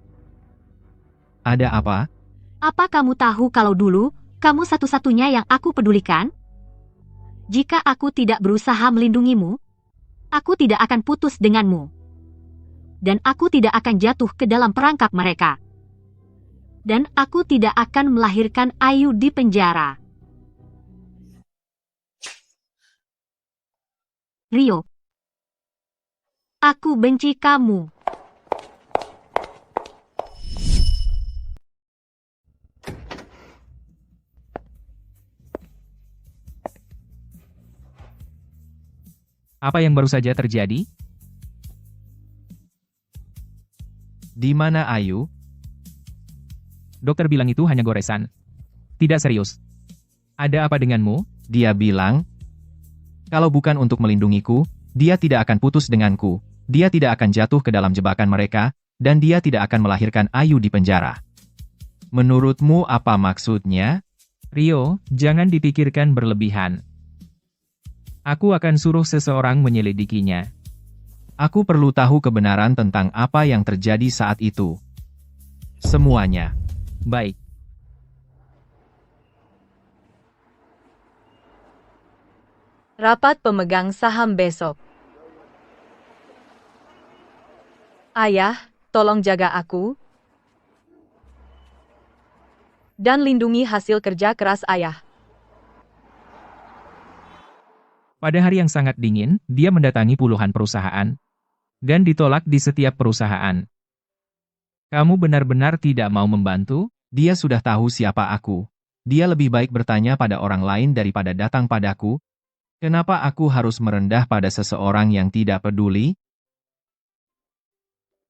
Ada apa? Apa kamu tahu kalau dulu, kamu satu-satunya yang aku pedulikan? Jika aku tidak berusaha melindungimu, aku tidak akan putus denganmu. Dan aku tidak akan jatuh ke dalam perangkap mereka. Dan aku tidak akan melahirkan Ayu di penjara. Rio. Aku benci kamu. Apa yang baru saja terjadi? Di mana Ayu? Dokter bilang itu hanya goresan. Tidak serius. Ada apa denganmu? Dia bilang, kalau bukan untuk melindungiku, dia tidak akan putus denganku. Dia tidak akan jatuh ke dalam jebakan mereka, dan dia tidak akan melahirkan Ayu di penjara. Menurutmu apa maksudnya? Rio, jangan dipikirkan berlebihan. Aku akan suruh seseorang menyelidikinya. Aku perlu tahu kebenaran tentang apa yang terjadi saat itu. Semuanya. Baik. Rapat pemegang saham besok. Ayah, tolong jaga aku. Dan lindungi hasil kerja keras ayah. Pada hari yang sangat dingin, dia mendatangi puluhan perusahaan. Dan ditolak di setiap perusahaan. Kamu benar-benar tidak mau membantu? Dia sudah tahu siapa aku. Dia lebih baik bertanya pada orang lain daripada datang padaku. Kenapa aku harus merendah pada seseorang yang tidak peduli?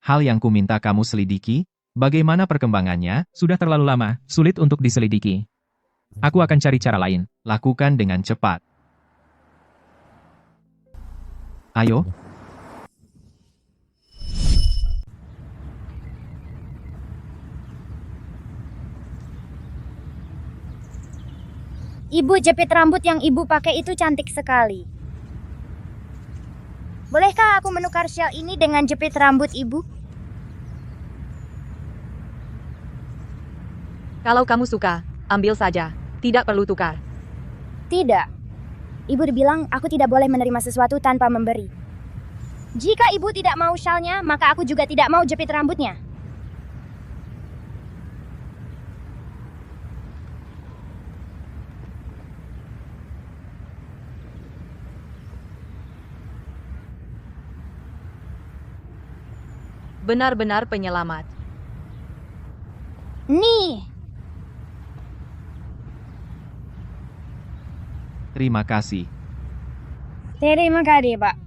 Hal yang ku minta kamu selidiki, bagaimana perkembangannya? Sudah terlalu lama, sulit untuk diselidiki. Aku akan cari cara lain. Lakukan dengan cepat. Ayo. Ibu, jepit rambut yang ibu pakai itu cantik sekali. Bolehkah aku menukar shawl ini dengan jepit rambut ibu? Kalau kamu suka, ambil saja. Tidak perlu tukar. Tidak. Ibu bilang aku tidak boleh menerima sesuatu tanpa memberi. Jika ibu tidak mau syalnya, maka aku juga tidak mau jepit rambutnya. Benar-benar penyelamat. Nih, Terima kasih. terima kasih, Pak.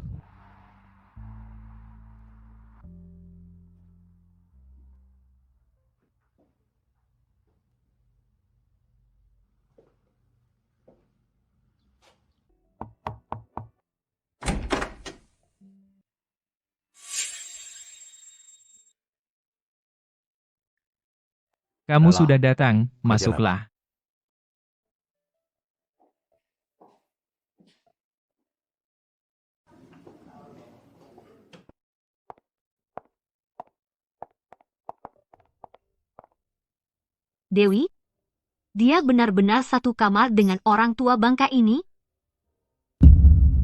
Kamu Yalah, sudah datang, wajar. masuklah. Dewi? Dia benar-benar satu kamar dengan orang tua bangka ini?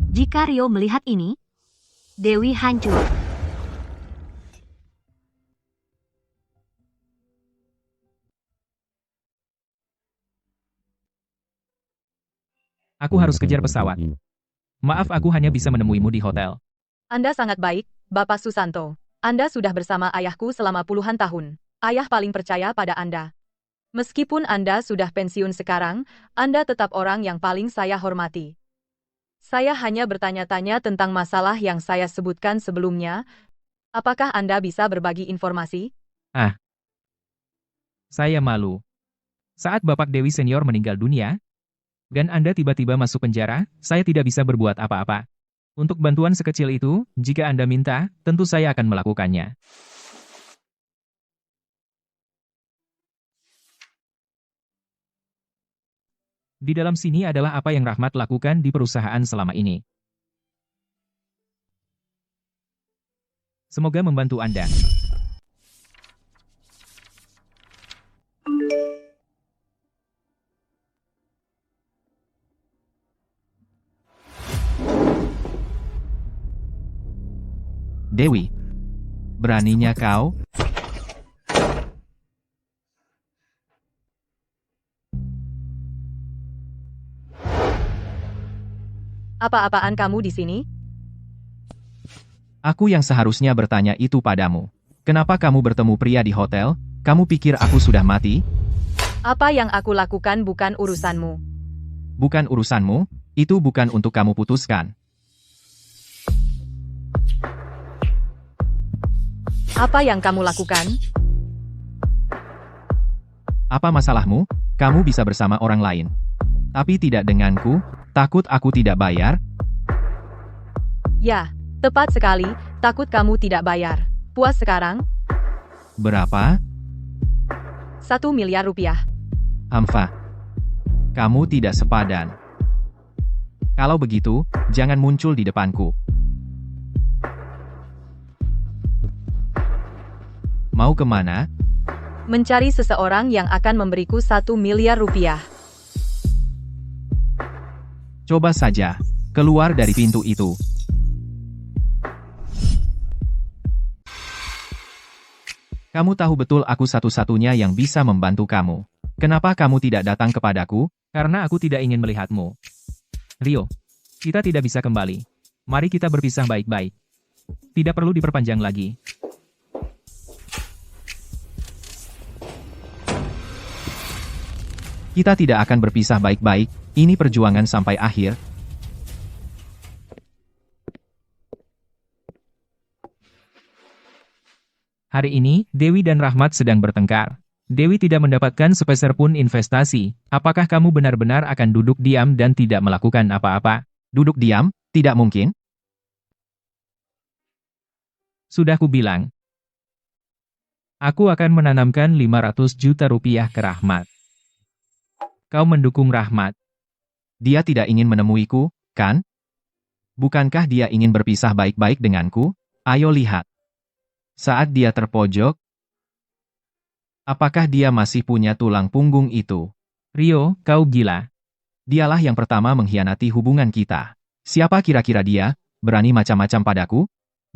Jika Rio melihat ini, Dewi hancur. Aku harus kejar pesawat. Maaf aku hanya bisa menemuimu di hotel. Anda sangat baik, Bapak Susanto. Anda sudah bersama ayahku selama puluhan tahun. Ayah paling percaya pada Anda. Meskipun Anda sudah pensiun sekarang, Anda tetap orang yang paling saya hormati. Saya hanya bertanya-tanya tentang masalah yang saya sebutkan sebelumnya. Apakah Anda bisa berbagi informasi? Saya malu. Saat Bapak Dewi Senior meninggal dunia, dan Anda tiba-tiba masuk penjara, saya tidak bisa berbuat apa-apa. Untuk bantuan sekecil itu, jika Anda minta, tentu saya akan melakukannya. Di dalam sini adalah apa yang Rahmat lakukan di perusahaan selama ini. Semoga membantu Anda. Dewi. Beraninya kau? Apa-apaan kamu di sini? Aku yang seharusnya bertanya itu padamu. Kenapa kamu bertemu pria di hotel? Kamu pikir aku sudah mati? Apa yang aku lakukan bukan urusanmu. Bukan urusanmu, itu bukan untuk kamu putuskan. Apa yang kamu lakukan? Apa masalahmu? Kamu bisa bersama orang lain. Tapi tidak denganku, takut aku tidak bayar? Ya, tepat sekali, takut kamu tidak bayar. Puas sekarang? Berapa? 1 miliar rupiah. Hamfa. Kamu tidak sepadan. Kalau begitu, jangan muncul di depanku. Mau kemana? Mencari seseorang yang akan memberiku 1 miliar rupiah. Coba saja, keluar dari pintu itu. Kamu tahu betul aku satu-satunya yang bisa membantu kamu. Kenapa kamu tidak datang kepadaku? Karena aku tidak ingin melihatmu. Rio, kita tidak bisa kembali. Mari kita berpisah baik-baik. Tidak perlu diperpanjang lagi. Kita tidak akan berpisah baik-baik, ini perjuangan sampai akhir. Hari ini, Dewi dan Rahmat sedang bertengkar. Dewi tidak mendapatkan sepeser pun investasi. Apakah kamu benar-benar akan duduk diam dan tidak melakukan apa-apa? Duduk diam? Tidak mungkin. Sudah kubilang. Aku akan menanamkan 500 juta rupiah ke Rahmat. Kau mendukung Rahmat. Dia tidak ingin menemuiku, kan? Bukankah dia ingin berpisah baik-baik denganku? Ayo lihat. Saat dia terpojok, Apakah dia masih punya tulang punggung itu? Rio, kau gila. Dialah yang pertama mengkhianati hubungan kita. Siapa kira-kira dia? Berani macam-macam padaku?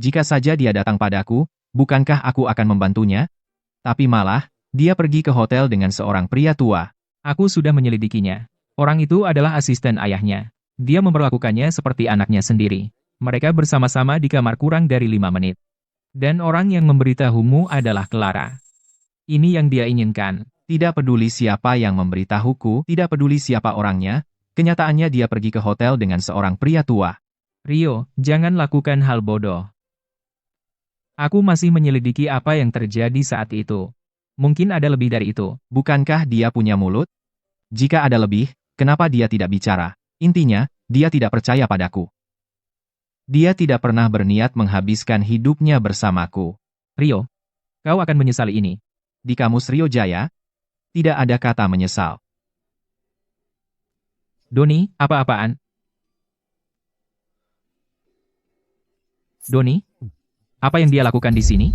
Jika saja dia datang padaku, bukankah aku akan membantunya? Tapi malah, dia pergi ke hotel dengan seorang pria tua. Aku sudah menyelidikinya. Orang itu adalah asisten ayahnya. Dia memperlakukannya seperti anaknya sendiri. Mereka bersama-sama di kamar kurang dari 5 menit. Dan orang yang memberitahumu adalah Clara. Ini yang dia inginkan. Tidak peduli siapa yang memberitahuku, tidak peduli siapa orangnya, kenyataannya dia pergi ke hotel dengan seorang pria tua. Rio, jangan lakukan hal bodoh. Aku masih menyelidiki apa yang terjadi saat itu. Mungkin ada lebih dari itu. Bukankah dia punya mulut? Jika ada lebih, kenapa dia tidak bicara? Intinya, dia tidak percaya padaku. Dia tidak pernah berniat menghabiskan hidupnya bersamaku. Rio, kau akan menyesali ini. Di kamus Rio Jaya, tidak ada kata menyesal. Doni, apa-apaan? Doni, apa yang dia lakukan di sini?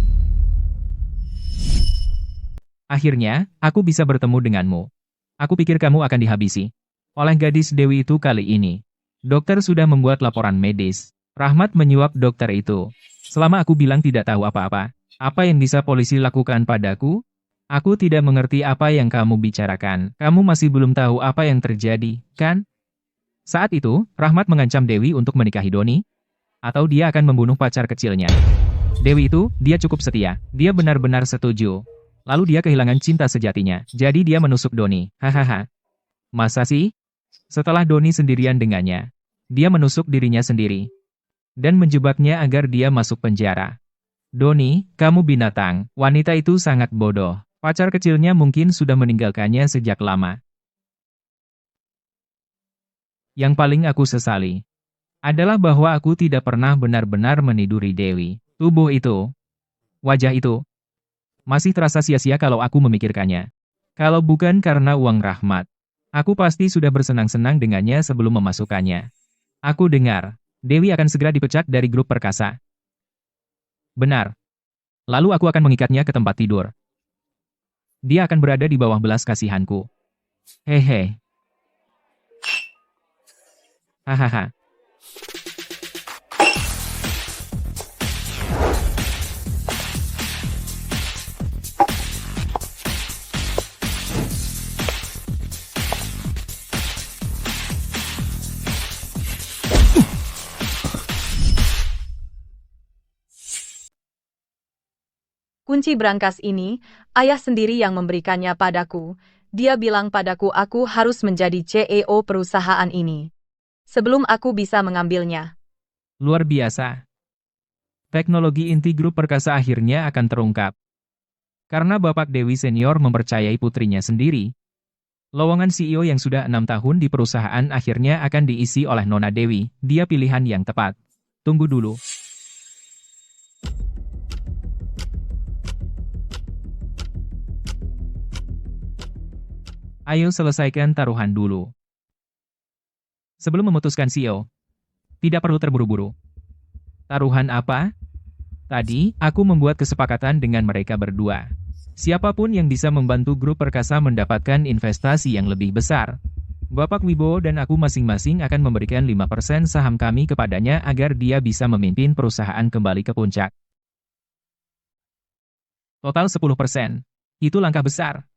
Akhirnya, aku bisa bertemu denganmu. Aku pikir kamu akan dihabisi oleh gadis Dewi itu kali ini. Dokter sudah membuat laporan medis. Rahmat menyuap dokter itu. Selama aku bilang tidak tahu apa-apa, apa yang bisa polisi lakukan padaku? Aku tidak mengerti apa yang kamu bicarakan. Kamu masih belum tahu apa yang terjadi, kan? Saat itu, Rahmat mengancam Dewi untuk menikahi Doni, atau dia akan membunuh pacar kecilnya. Dewi itu, dia cukup setia. Dia benar-benar setuju. Lalu dia kehilangan cinta sejatinya. Jadi dia menusuk Doni. Hahaha. Masa sih? Setelah Doni sendirian dengannya, dia menusuk dirinya sendiri dan menjebaknya agar dia masuk penjara. Doni, kamu binatang. Wanita itu sangat bodoh. Pacar kecilnya mungkin sudah meninggalkannya sejak lama. Yang paling aku sesali adalah bahwa aku tidak pernah benar-benar meniduri Dewi. Tubuh itu, wajah itu, masih terasa sia-sia kalau aku memikirkannya. Kalau bukan karena uang Rahmat, aku pasti sudah bersenang-senang dengannya sebelum memasukkannya. Aku dengar, Dewi akan segera dipecat dari grup perkasa. Benar. Lalu aku akan mengikatnya ke tempat tidur. Dia akan berada di bawah belas kasihanku. Hehe. Hahaha. Kunci brankas ini, ayah sendiri yang memberikannya padaku. Dia bilang padaku aku harus menjadi CEO perusahaan ini sebelum aku bisa mengambilnya. Luar biasa. Teknologi inti grup perkasa akhirnya akan terungkap. Karena Bapak Dewi Senior mempercayai putrinya sendiri, lowongan CEO yang sudah 6 tahun di perusahaan akhirnya akan diisi oleh Nona Dewi. Dia pilihan yang tepat. Tunggu dulu. Ayo selesaikan taruhan dulu. Sebelum memutuskan CEO, tidak perlu terburu-buru. Taruhan apa? Tadi, aku membuat kesepakatan dengan mereka berdua. Siapapun yang bisa membantu grup perkasa mendapatkan investasi yang lebih besar, Bapak Wibowo dan aku masing-masing akan memberikan 5% saham kami kepadanya agar dia bisa memimpin perusahaan kembali ke puncak. Total 10%. Itu langkah besar.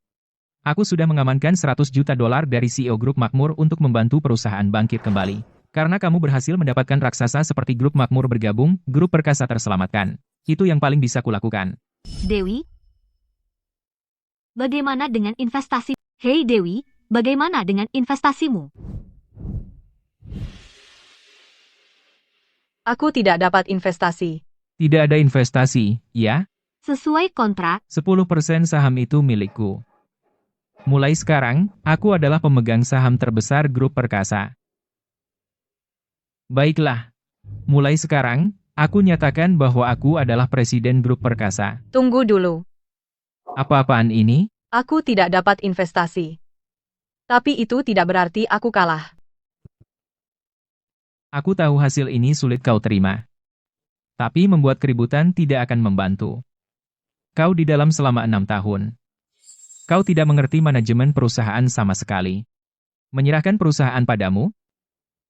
Aku sudah mengamankan 100 juta dolar dari CEO Grup Makmur untuk membantu perusahaan bangkit kembali. Karena kamu berhasil mendapatkan raksasa seperti Grup Makmur bergabung, Grup Perkasa terselamatkan. Itu yang paling bisa kulakukan. Dewi? Bagaimana dengan investasi? Hei Dewi, bagaimana dengan investasimu? Aku tidak dapat investasi. Tidak ada investasi, ya? Sesuai kontrak, 10% saham itu milikku. Mulai sekarang, aku adalah pemegang saham terbesar Grup Perkasa. Baiklah. Mulai sekarang, aku nyatakan bahwa aku adalah presiden Grup Perkasa. Tunggu dulu. Apa-apaan ini? Aku tidak dapat investasi. Tapi itu tidak berarti aku kalah. Aku tahu hasil ini sulit kau terima. Tapi membuat keributan tidak akan membantu. Kau di dalam selama 6 tahun. Kau tidak mengerti manajemen perusahaan sama sekali. Menyerahkan perusahaan padamu?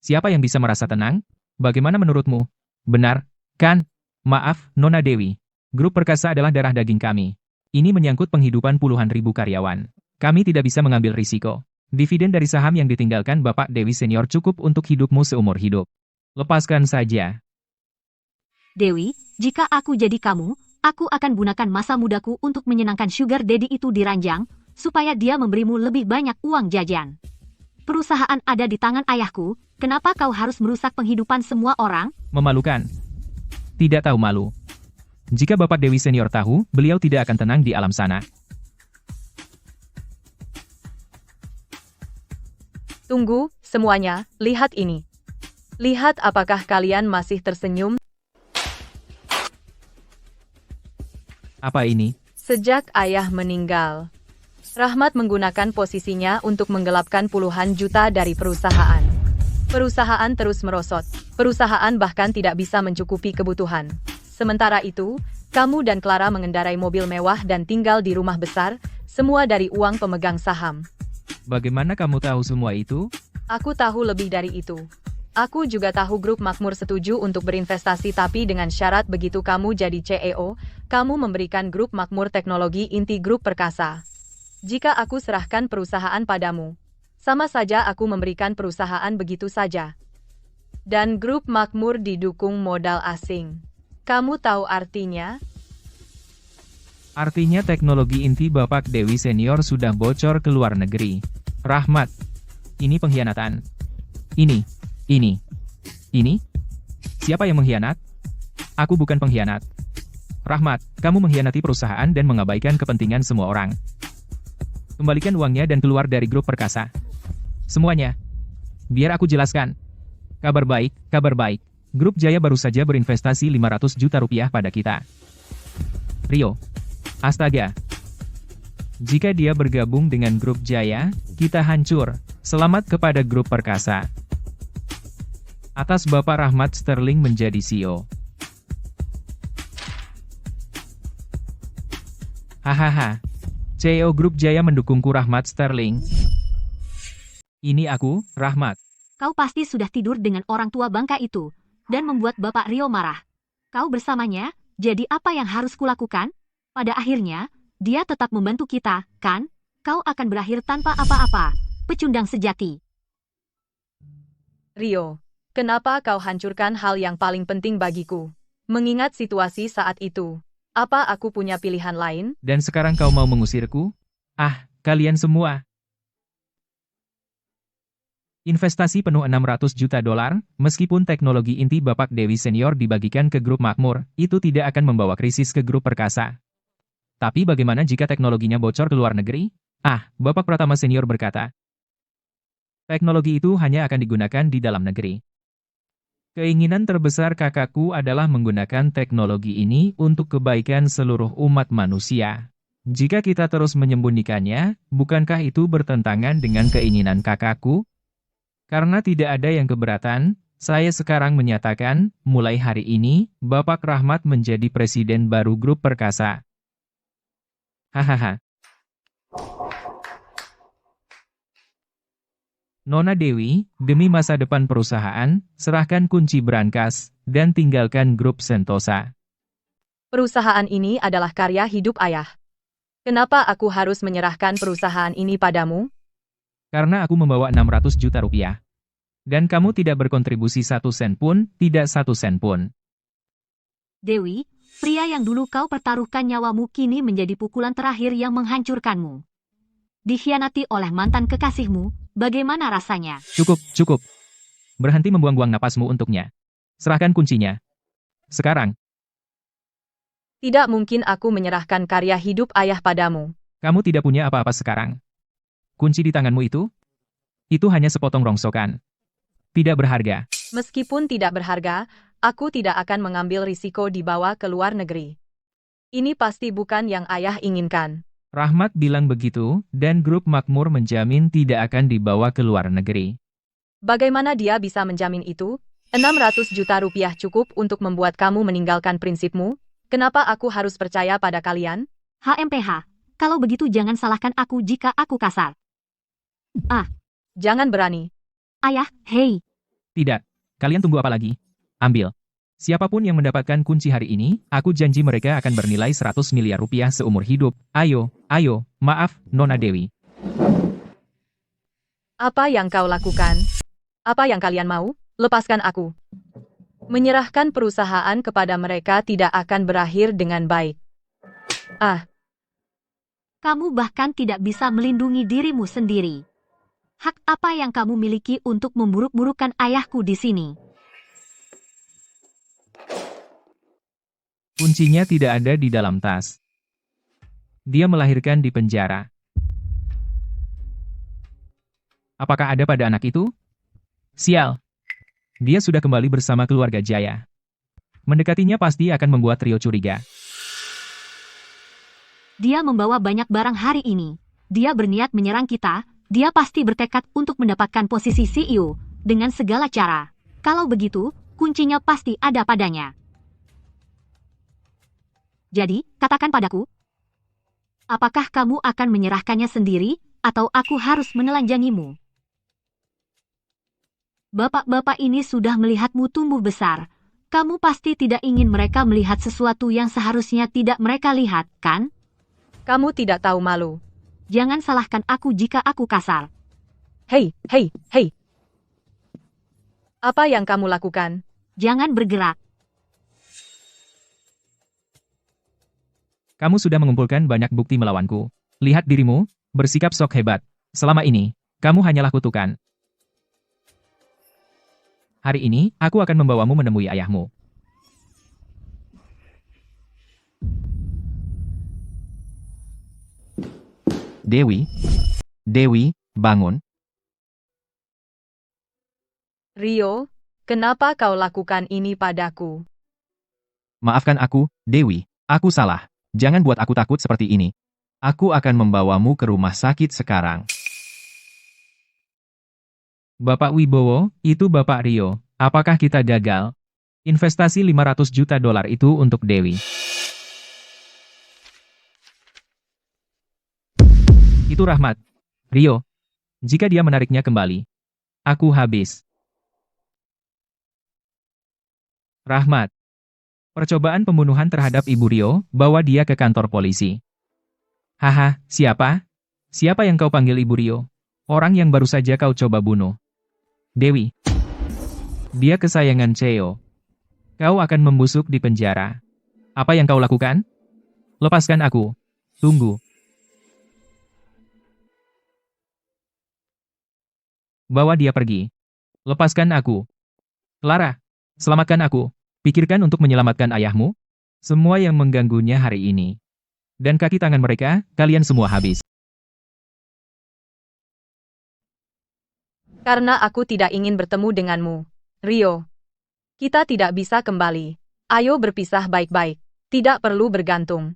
Siapa yang bisa merasa tenang? Bagaimana menurutmu? Benar, kan? Maaf, Nona Dewi. Grup Perkasa adalah darah daging kami. Ini menyangkut penghidupan puluhan ribu karyawan. Kami tidak bisa mengambil risiko. Dividen dari saham yang ditinggalkan Bapak Dewi Senior cukup untuk hidupmu seumur hidup. Lepaskan saja. Dewi, jika aku jadi kamu, aku akan gunakan masa mudaku untuk menyenangkan Sugar Daddy itu di ranjang, supaya dia memberimu lebih banyak uang jajan. Perusahaan ada di tangan ayahku, kenapa kau harus merusak penghidupan semua orang? Memalukan. Tidak tahu malu. Jika Bapak Dewi Senior tahu, beliau tidak akan tenang di alam sana. Tunggu, semuanya, lihat ini. Lihat apakah kalian masih tersenyum? Apa ini? Sejak ayah meninggal, Rahmat menggunakan posisinya untuk menggelapkan puluhan juta dari perusahaan. Perusahaan terus merosot. Perusahaan bahkan tidak bisa mencukupi kebutuhan. Sementara itu, kamu dan Clara mengendarai mobil mewah dan tinggal di rumah besar, semua dari uang pemegang saham. Bagaimana kamu tahu semua itu? Aku tahu lebih dari itu. Aku juga tahu Grup Makmur setuju untuk berinvestasi tapi dengan syarat begitu kamu jadi CEO, kamu memberikan Grup Makmur teknologi inti Grup Perkasa. Jika aku serahkan perusahaan padamu, sama saja aku memberikan perusahaan begitu saja. Dan Grup Makmur didukung modal asing. Kamu tahu artinya? Artinya teknologi inti Bapak Dewi Senior sudah bocor ke luar negeri. Rahmat. Ini pengkhianatan. Ini. Siapa yang mengkhianat? Aku bukan pengkhianat. Rahmat, kamu mengkhianati perusahaan dan mengabaikan kepentingan semua orang. Kembalikan uangnya dan keluar dari Grup Perkasa. Semuanya. Biar aku jelaskan. Kabar baik, kabar baik. Grup Jaya baru saja berinvestasi 500 juta rupiah pada kita. Rio. Astaga. Jika dia bergabung dengan Grup Jaya, kita hancur. Selamat kepada Grup Perkasa. Atas Bapak Rahmat Sterling menjadi CEO. Hahaha. CEO Grup Jaya mendukungku Rahmat Sterling. Ini aku, Rahmat. Kau pasti sudah tidur dengan orang tua bangka itu, dan membuat Bapak Rio marah. Kau bersamanya, jadi apa yang harus kulakukan? Pada akhirnya, dia tetap membantu kita, kan? Kau akan berakhir tanpa apa-apa. Pecundang sejati. Rio, kenapa kau hancurkan hal yang paling penting bagiku? Mengingat situasi saat itu, apa aku punya pilihan lain? Dan sekarang kau mau mengusirku? Ah, kalian semua. Investasi penuh 600 juta dolar, meskipun teknologi inti Bapak Dewi Senior dibagikan ke Grup Makmur, itu tidak akan membawa krisis ke Grup Perkasa. Tapi bagaimana jika teknologinya bocor ke luar negeri? Ah, Bapak Pratama Senior berkata. Teknologi itu hanya akan digunakan di dalam negeri. Keinginan terbesar kakakku adalah menggunakan teknologi ini untuk kebaikan seluruh umat manusia. Jika kita terus menyembunyikannya, bukankah itu bertentangan dengan keinginan kakakku? Karena tidak ada yang keberatan, saya sekarang menyatakan, mulai hari ini, Bapak Rahmat menjadi presiden baru Grup Perkasa. Hahaha. Nona Dewi, demi masa depan perusahaan, serahkan kunci brankas, dan tinggalkan Grup Sentosa. Perusahaan ini adalah karya hidup ayah. Kenapa aku harus menyerahkan perusahaan ini padamu? Karena aku membawa 600 juta rupiah. Dan kamu tidak berkontribusi 1 sen pun, tidak 1 sen pun. Dewi, pria yang dulu kau pertaruhkan nyawamu kini menjadi pukulan terakhir yang menghancurkanmu. Dikhianati oleh mantan kekasihmu, bagaimana rasanya? Cukup. Berhenti membuang-buang napasmu untuknya. Serahkan kuncinya. Sekarang. Tidak mungkin aku menyerahkan karya hidup ayah padamu. Kamu tidak punya apa-apa sekarang. Kunci di tanganmu itu hanya sepotong rongsokan. Tidak berharga. Meskipun tidak berharga, aku tidak akan mengambil risiko dibawa ke luar negeri. Ini pasti bukan yang ayah inginkan. Rahmat bilang begitu, dan Grup Makmur menjamin tidak akan dibawa ke luar negeri. Bagaimana dia bisa menjamin itu? 600 juta rupiah cukup untuk membuat kamu meninggalkan prinsipmu? Kenapa aku harus percaya pada kalian? HMPH, Kalau begitu jangan salahkan aku jika aku kasar. Jangan berani. Ayah, hei. Tidak. Kalian tunggu apa lagi? Ambil. Siapapun yang mendapatkan kunci hari ini, aku janji mereka akan bernilai 100 miliar rupiah seumur hidup. Ayo, maaf, Nona Dewi. Apa yang kau lakukan? Apa yang kalian mau? Lepaskan aku. Menyerahkan perusahaan kepada mereka tidak akan berakhir dengan baik. Kamu bahkan tidak bisa melindungi dirimu sendiri. Hak apa yang kamu miliki untuk memburuk-burukkan ayahku di sini? Kuncinya tidak ada di dalam tas. Dia melahirkan di penjara. Apakah ada pada anak itu? Sial. Dia sudah kembali bersama keluarga Jaya. Mendekatinya pasti akan membuat Rio curiga. Dia membawa banyak barang hari ini. Dia berniat menyerang kita. Dia pasti bertekad untuk mendapatkan posisi CEO dengan segala cara. Kalau begitu, kuncinya pasti ada padanya. Jadi, katakan padaku, apakah kamu akan menyerahkannya sendiri, atau aku harus menelanjangimu? Bapak-bapak ini sudah melihatmu tumbuh besar. Kamu pasti tidak ingin mereka melihat sesuatu yang seharusnya tidak mereka lihat, kan? Kamu tidak tahu malu. Jangan salahkan aku jika aku kasar. Hei. Apa yang kamu lakukan? Jangan bergerak. Kamu sudah mengumpulkan banyak bukti melawanku. Lihat dirimu, bersikap sok hebat. Selama ini, kamu hanyalah kutukan. Hari ini, aku akan membawamu menemui ayahmu. Dewi, bangun. Rio, kenapa kau lakukan ini padaku? Maafkan aku, Dewi. Aku salah. Jangan buat aku takut seperti ini. Aku akan membawamu ke rumah sakit sekarang. Bapak Wibowo, itu Bapak Rio. Apakah kita gagal? Investasi 500 juta dolar itu untuk Dewi. Itu Rahmat. Rio. Jika dia menariknya kembali, aku habis. Rahmat. Percobaan pembunuhan terhadap Ibu Rio, bawa dia ke kantor polisi. Haha, siapa? Siapa yang kau panggil Ibu Rio? Orang yang baru saja kau coba bunuh. Dewi. Dia kesayangan Cheo. Kau akan membusuk di penjara. Apa yang kau lakukan? Lepaskan aku. Tunggu. Bawa dia pergi. Lepaskan aku. Clara, selamatkan aku. Pikirkan untuk menyelamatkan ayahmu. Semua yang mengganggunya hari ini. Dan kaki tangan mereka, kalian semua habis. Karena aku tidak ingin bertemu denganmu. Rio. Kita tidak bisa kembali. Ayo berpisah baik-baik. Tidak perlu bergantung.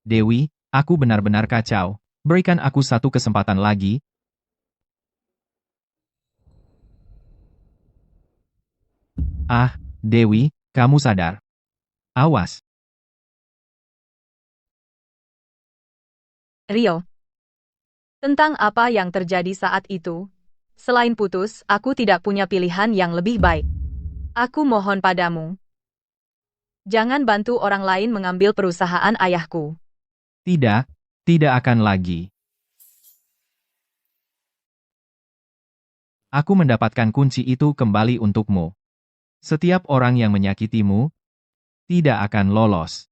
Dewi, aku benar-benar kacau. Berikan aku satu kesempatan lagi. Dewi, kamu sadar. Awas. Rio. Tentang apa yang terjadi saat itu, selain putus, aku tidak punya pilihan yang lebih baik. Aku mohon padamu. Jangan bantu orang lain mengambil perusahaan ayahku. Tidak akan lagi. Aku mendapatkan kunci itu kembali untukmu. Setiap orang yang menyakitimu, tidak akan lolos.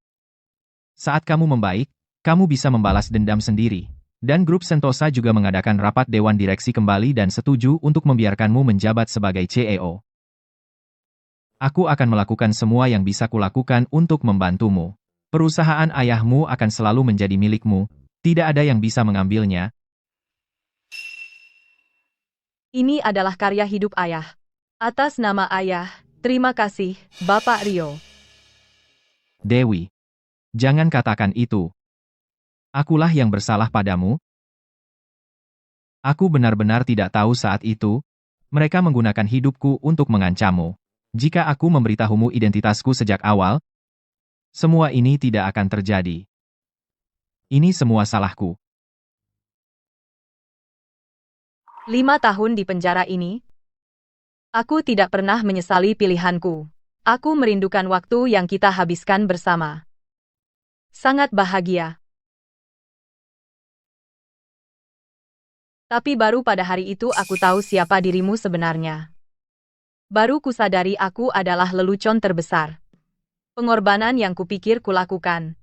Saat kamu membaik, kamu bisa membalas dendam sendiri. Dan grup Sentosa juga mengadakan rapat dewan direksi kembali dan setuju untuk membiarkanmu menjabat sebagai CEO. Aku akan melakukan semua yang bisa kulakukan untuk membantumu. Perusahaan ayahmu akan selalu menjadi milikmu, tidak ada yang bisa mengambilnya. Ini adalah karya hidup ayah. Atas nama ayah, terima kasih, Bapak Rio. Dewi, jangan katakan itu. Akulah yang bersalah padamu. Aku benar-benar tidak tahu saat itu, mereka menggunakan hidupku untuk mengancammu. Jika aku memberitahumu identitasku sejak awal, semua ini tidak akan terjadi. Ini semua salahku. 5 tahun di penjara ini, aku tidak pernah menyesali pilihanku. Aku merindukan waktu yang kita habiskan bersama. Sangat bahagia. Tapi baru pada hari itu aku tahu siapa dirimu sebenarnya. Baru kusadari aku adalah lelucon terbesar. Pengorbanan yang kupikir kulakukan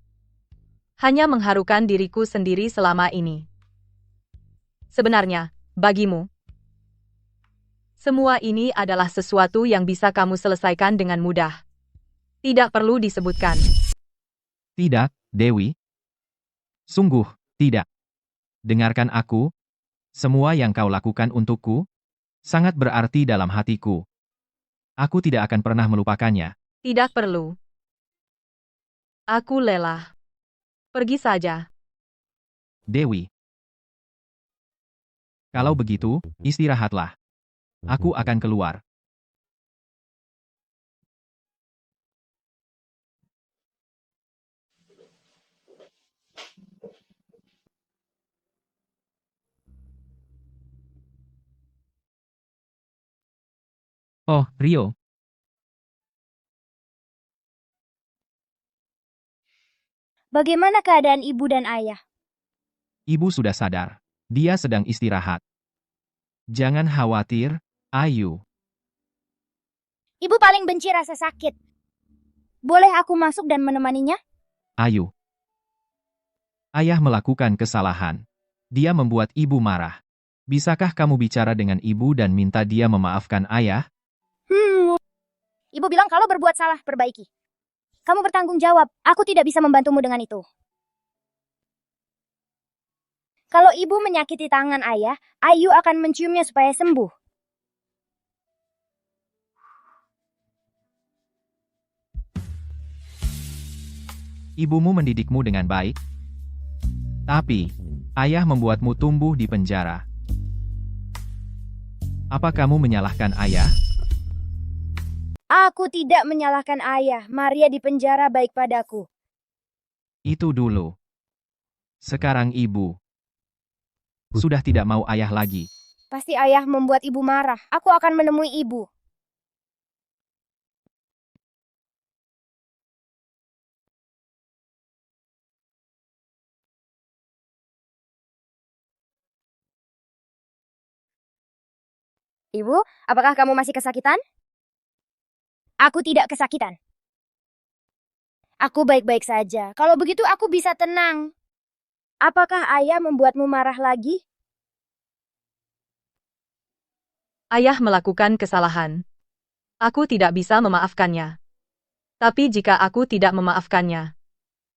hanya mengharukan diriku sendiri selama ini. Sebenarnya, bagimu, semua ini adalah sesuatu yang bisa kamu selesaikan dengan mudah. Tidak perlu disebutkan. Tidak, Dewi. Sungguh, tidak. Dengarkan aku. Semua yang kau lakukan untukku sangat berarti dalam hatiku. Aku tidak akan pernah melupakannya. Tidak perlu. Aku lelah. Pergi saja. Dewi. Kalau begitu, istirahatlah. Aku akan keluar. Oh, Rio. Bagaimana keadaan ibu dan ayah? Ibu sudah sadar. Dia sedang istirahat. Jangan khawatir, Ayu. Ibu paling benci rasa sakit. Boleh aku masuk dan menemaninya? Ayu. Ayah melakukan kesalahan. Dia membuat ibu marah. Bisakah kamu bicara dengan ibu dan minta dia memaafkan ayah? Ibu bilang kalau berbuat salah, perbaiki. Kamu bertanggung jawab. Aku tidak bisa membantumu dengan itu. Kalau ibu menyakiti tangan ayah, Ayu akan menciumnya supaya sembuh. Ibumu mendidikmu dengan baik. Tapi, ayah membuatmu tumbuh di penjara. Apa kamu menyalahkan ayah? Aku tidak menyalahkan ayah. Maria di penjara baik padaku. Itu dulu. Sekarang ibu sudah tidak mau ayah lagi. Pasti ayah membuat ibu marah. Aku akan menemui ibu. Ibu, apakah kamu masih kesakitan? Aku tidak kesakitan. Aku baik-baik saja. Kalau begitu aku bisa tenang. Apakah ayah membuatmu marah lagi? Ayah melakukan kesalahan. Aku tidak bisa memaafkannya. Tapi jika aku tidak memaafkannya,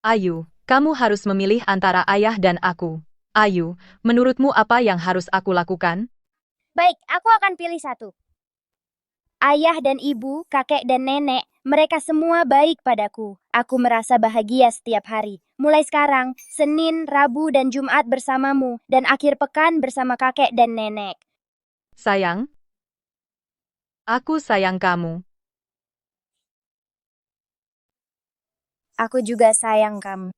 Ayu, kamu harus memilih antara ayah dan aku. Ayu, menurutmu apa yang harus aku lakukan? Baik, aku akan pilih satu. Ayah dan ibu, kakek dan nenek, mereka semua baik padaku. Aku merasa bahagia setiap hari. Mulai sekarang, Senin, Rabu, dan Jumat bersamamu, dan akhir pekan bersama kakek dan nenek. Sayang, aku sayang kamu. Aku juga sayang kamu.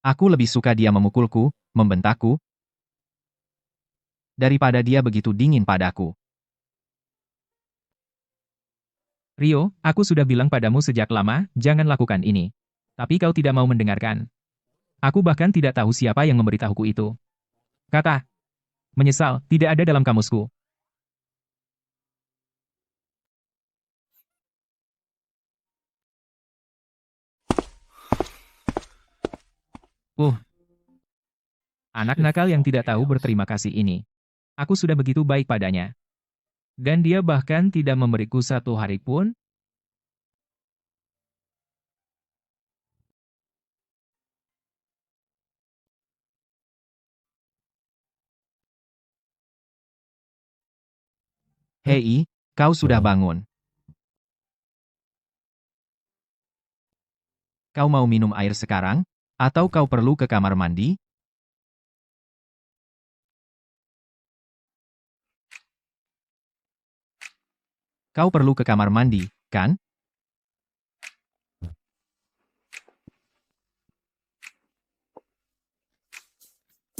Aku lebih suka dia memukulku, membentakku, daripada dia begitu dingin padaku. Rio, aku sudah bilang padamu sejak lama, jangan lakukan ini. Tapi kau tidak mau mendengarkan. Aku bahkan tidak tahu siapa yang memberitahuku itu. Kata, menyesal, tidak ada dalam kamusku. Anak nakal yang tidak tahu berterima kasih ini. Aku sudah begitu baik padanya. Dan dia bahkan tidak memberiku satu hari pun. Hei, kau sudah bangun. Kau mau minum air sekarang? Atau kau perlu ke kamar mandi? Kau perlu ke kamar mandi, kan?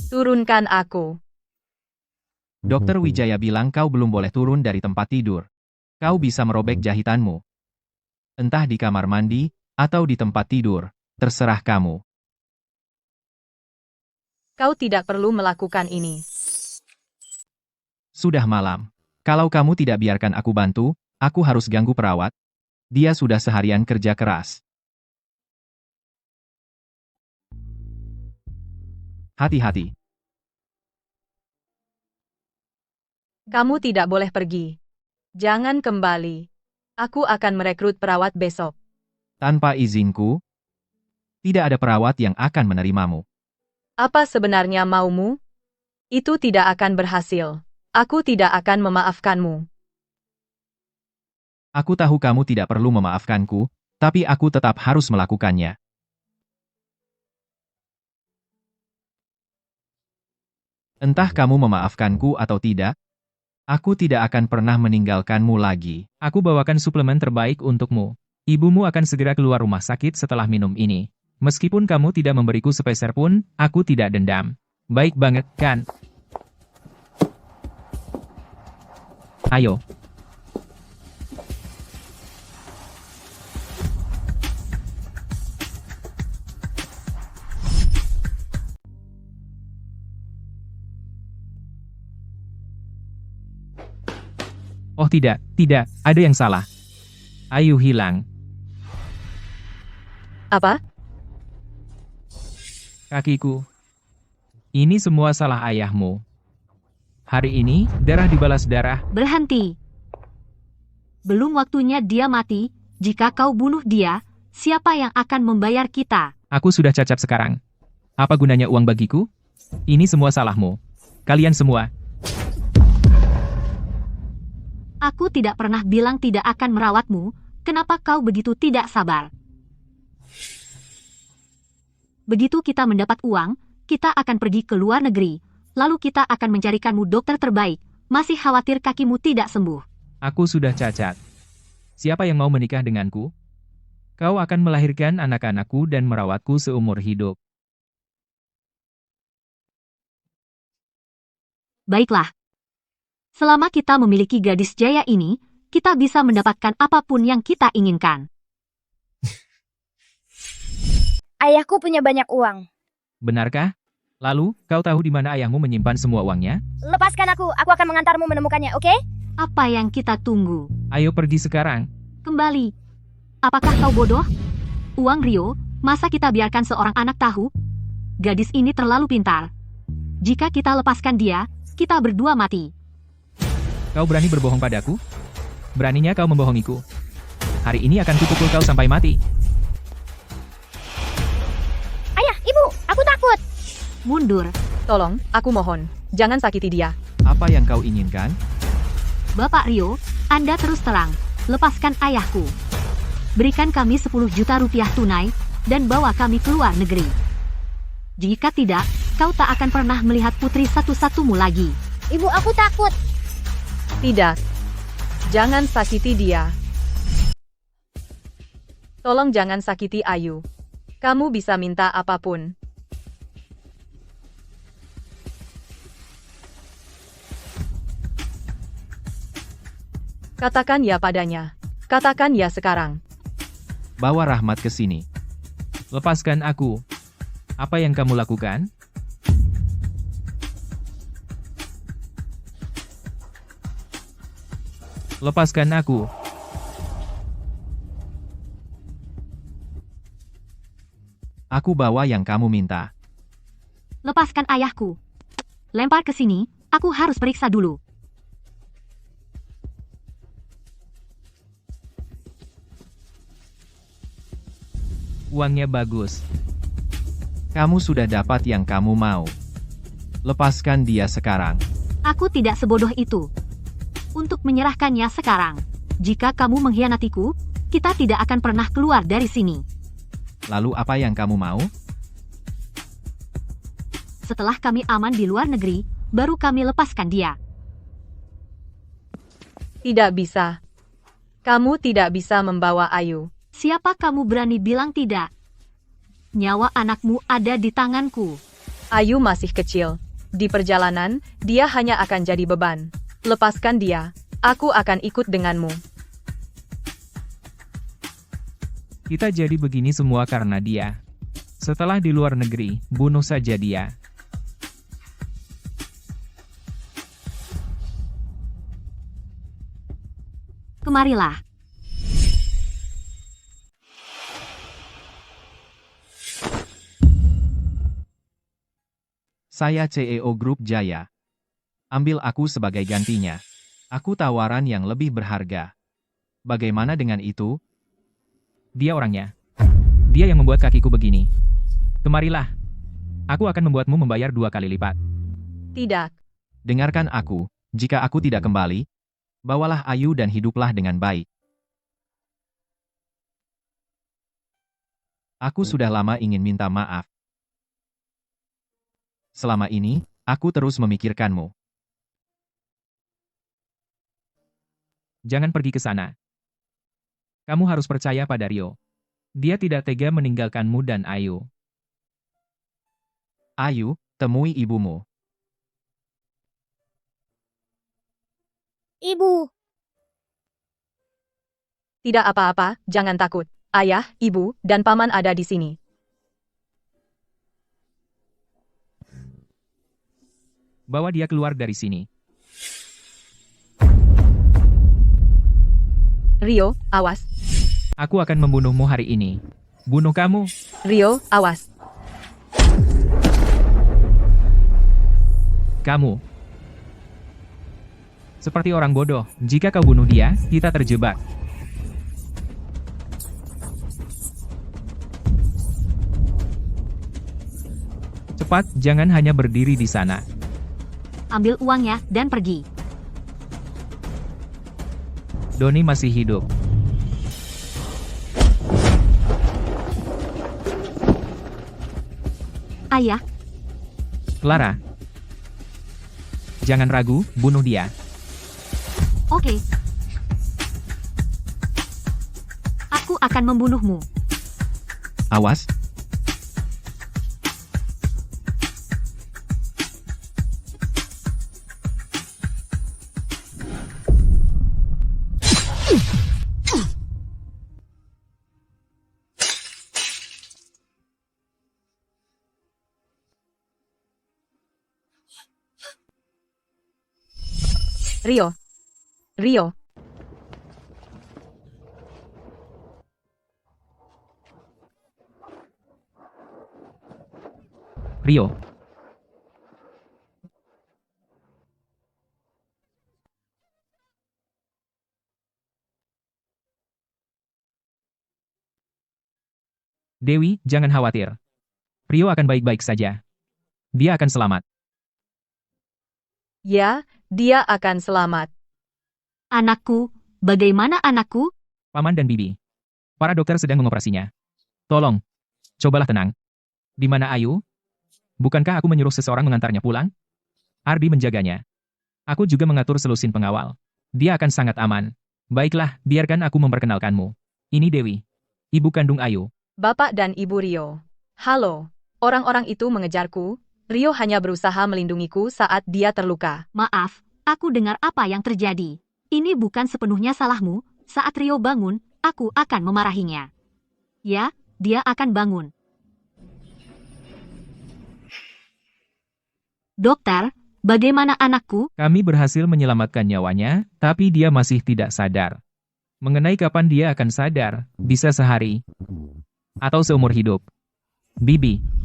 Turunkan aku. Dokter Wijaya bilang kau belum boleh turun dari tempat tidur. Kau bisa merobek jahitanmu. Entah di kamar mandi, atau di tempat tidur, terserah kamu. Kau tidak perlu melakukan ini. Sudah malam. Kalau kamu tidak biarkan aku bantu, aku harus ganggu perawat. Dia sudah seharian kerja keras. Hati-hati. Kamu tidak boleh pergi. Jangan kembali. Aku akan merekrut perawat besok. Tanpa izinku, tidak ada perawat yang akan menerimamu. Apa sebenarnya maumu? Itu tidak akan berhasil. Aku tidak akan memaafkanmu. Aku tahu kamu tidak perlu memaafkanku, tapi aku tetap harus melakukannya. Entah kamu memaafkanku atau tidak, aku tidak akan pernah meninggalkanmu lagi. Aku bawakan suplemen terbaik untukmu. Ibumu akan segera keluar rumah sakit setelah minum ini. Meskipun kamu tidak memberiku sepeser pun, aku tidak dendam. Baik banget, kan? Ayo. Oh tidak, ada yang salah. Ayu hilang. Apa? Kakiku. Ini semua salah ayahmu. Hari ini, darah dibalas darah. Berhenti. Belum waktunya dia mati. Jika kau bunuh dia, siapa yang akan membayar kita? Aku sudah cacat sekarang. Apa gunanya uang bagiku? Ini semua salahmu. Kalian semua. Aku tidak pernah bilang tidak akan merawatmu. Kenapa kau begitu tidak sabar? Begitu kita mendapat uang, kita akan pergi ke luar negeri. Lalu kita akan mencarikanmu dokter terbaik. Masih khawatir kakimu tidak sembuh. Aku sudah cacat. Siapa yang mau menikah denganku? Kau akan melahirkan anak-anakku dan merawatku seumur hidup. Baiklah. Selama kita memiliki gadis jaya ini, kita bisa mendapatkan apapun yang kita inginkan. Ayahku punya banyak uang. Benarkah? Lalu, kau tahu di mana ayahmu menyimpan semua uangnya? Lepaskan aku akan mengantarmu menemukannya, oke? Apa yang kita tunggu? Ayo pergi sekarang. Kembali. Apakah kau bodoh? Uang Rio, masa kita biarkan seorang anak tahu? Gadis ini terlalu pintar. Jika kita lepaskan dia, kita berdua mati. Kau berani berbohong padaku? Beraninya kau membohongiku. Hari ini akan kupukul kau sampai mati. Ayah, ibu, aku takut. Mundur. Tolong, aku mohon. Jangan sakiti dia. Apa yang kau inginkan? Bapak Rio, Anda terus terang. Lepaskan ayahku. Berikan kami 10 juta rupiah tunai, dan bawa kami keluar negeri. Jika tidak, kau tak akan pernah melihat putri satu-satumu lagi. Ibu, aku takut. Tidak. Jangan sakiti dia. Tolong jangan sakiti Ayu. Kamu bisa minta apapun. Katakan ya padanya. Katakan ya sekarang. Bawa Rahmat ke sini. Lepaskan aku. Apa yang kamu lakukan? Lepaskan aku. Aku bawa yang kamu minta. Lepaskan ayahku. Lempar ke sini, aku harus periksa dulu. Uangnya bagus. Kamu sudah dapat yang kamu mau. Lepaskan dia sekarang. Aku tidak sebodoh itu. Untuk menyerahkannya sekarang. Jika kamu mengkhianatiku, kita tidak akan pernah keluar dari sini. Lalu apa yang kamu mau? Setelah kami aman di luar negeri, baru kami lepaskan dia. Tidak bisa. Kamu tidak bisa membawa Ayu. Siapa kamu berani bilang tidak? Nyawa anakmu ada di tanganku. Ayu masih kecil. Di perjalanan, dia hanya akan jadi beban. Lepaskan dia. Aku akan ikut denganmu. Kita jadi begini semua karena dia. Setelah di luar negeri, bunuh saja dia. Kemarilah. Saya CEO Grup Jaya. Ambil aku sebagai gantinya. Aku tawaran yang lebih berharga. Bagaimana dengan itu? Dia orangnya. Dia yang membuat kakiku begini. Kemarilah. Aku akan membuatmu membayar 2 kali lipat. Tidak. Dengarkan aku, jika aku tidak kembali, bawalah Ayu dan hiduplah dengan baik. Aku sudah lama ingin minta maaf. Selama ini, aku terus memikirkanmu. Jangan pergi ke sana. Kamu harus percaya pada Rio. Dia tidak tega meninggalkanmu dan Ayu. Ayu, temui ibumu. Ibu, Tidak apa-apa, jangan takut. Ayah, ibu, dan paman ada di sini. Bawa dia keluar dari sini. Rio, awas. Aku akan membunuhmu hari ini. Bunuh kamu. Rio, awas. Kamu. Seperti orang bodoh, jika kau bunuh dia, kita terjebak. Cepat, jangan hanya berdiri di sana. Ambil uangnya dan pergi. Doni masih hidup. Ayah, Clara. Jangan ragu, bunuh dia. oke. Aku akan membunuhmu. Awas, Rio. Rio. Rio. Dewi, jangan khawatir. Rio akan baik-baik saja. Dia akan selamat. Ya, dia akan selamat. Anakku, bagaimana anakku? Paman dan Bibi. Para dokter sedang mengoperasinya. Tolong. Cobalah tenang. Di mana Ayu? Bukankah aku menyuruh seseorang mengantarnya pulang? Ardi menjaganya. Aku juga mengatur selusin pengawal. Dia akan sangat aman. Baiklah, biarkan aku memperkenalkanmu. Ini Dewi. Ibu kandung Ayu. Bapak dan Ibu Rio. Halo. Orang-orang itu mengejarku. Rio hanya berusaha melindungiku saat dia terluka. Maaf, aku dengar apa yang terjadi. Ini bukan sepenuhnya salahmu. Saat Rio bangun, aku akan memarahinya. Ya, dia akan bangun. Dokter, bagaimana anakku? Kami berhasil menyelamatkan nyawanya, tapi dia masih tidak sadar. Mengenai kapan dia akan sadar, bisa sehari. Atau seumur hidup. Bibi.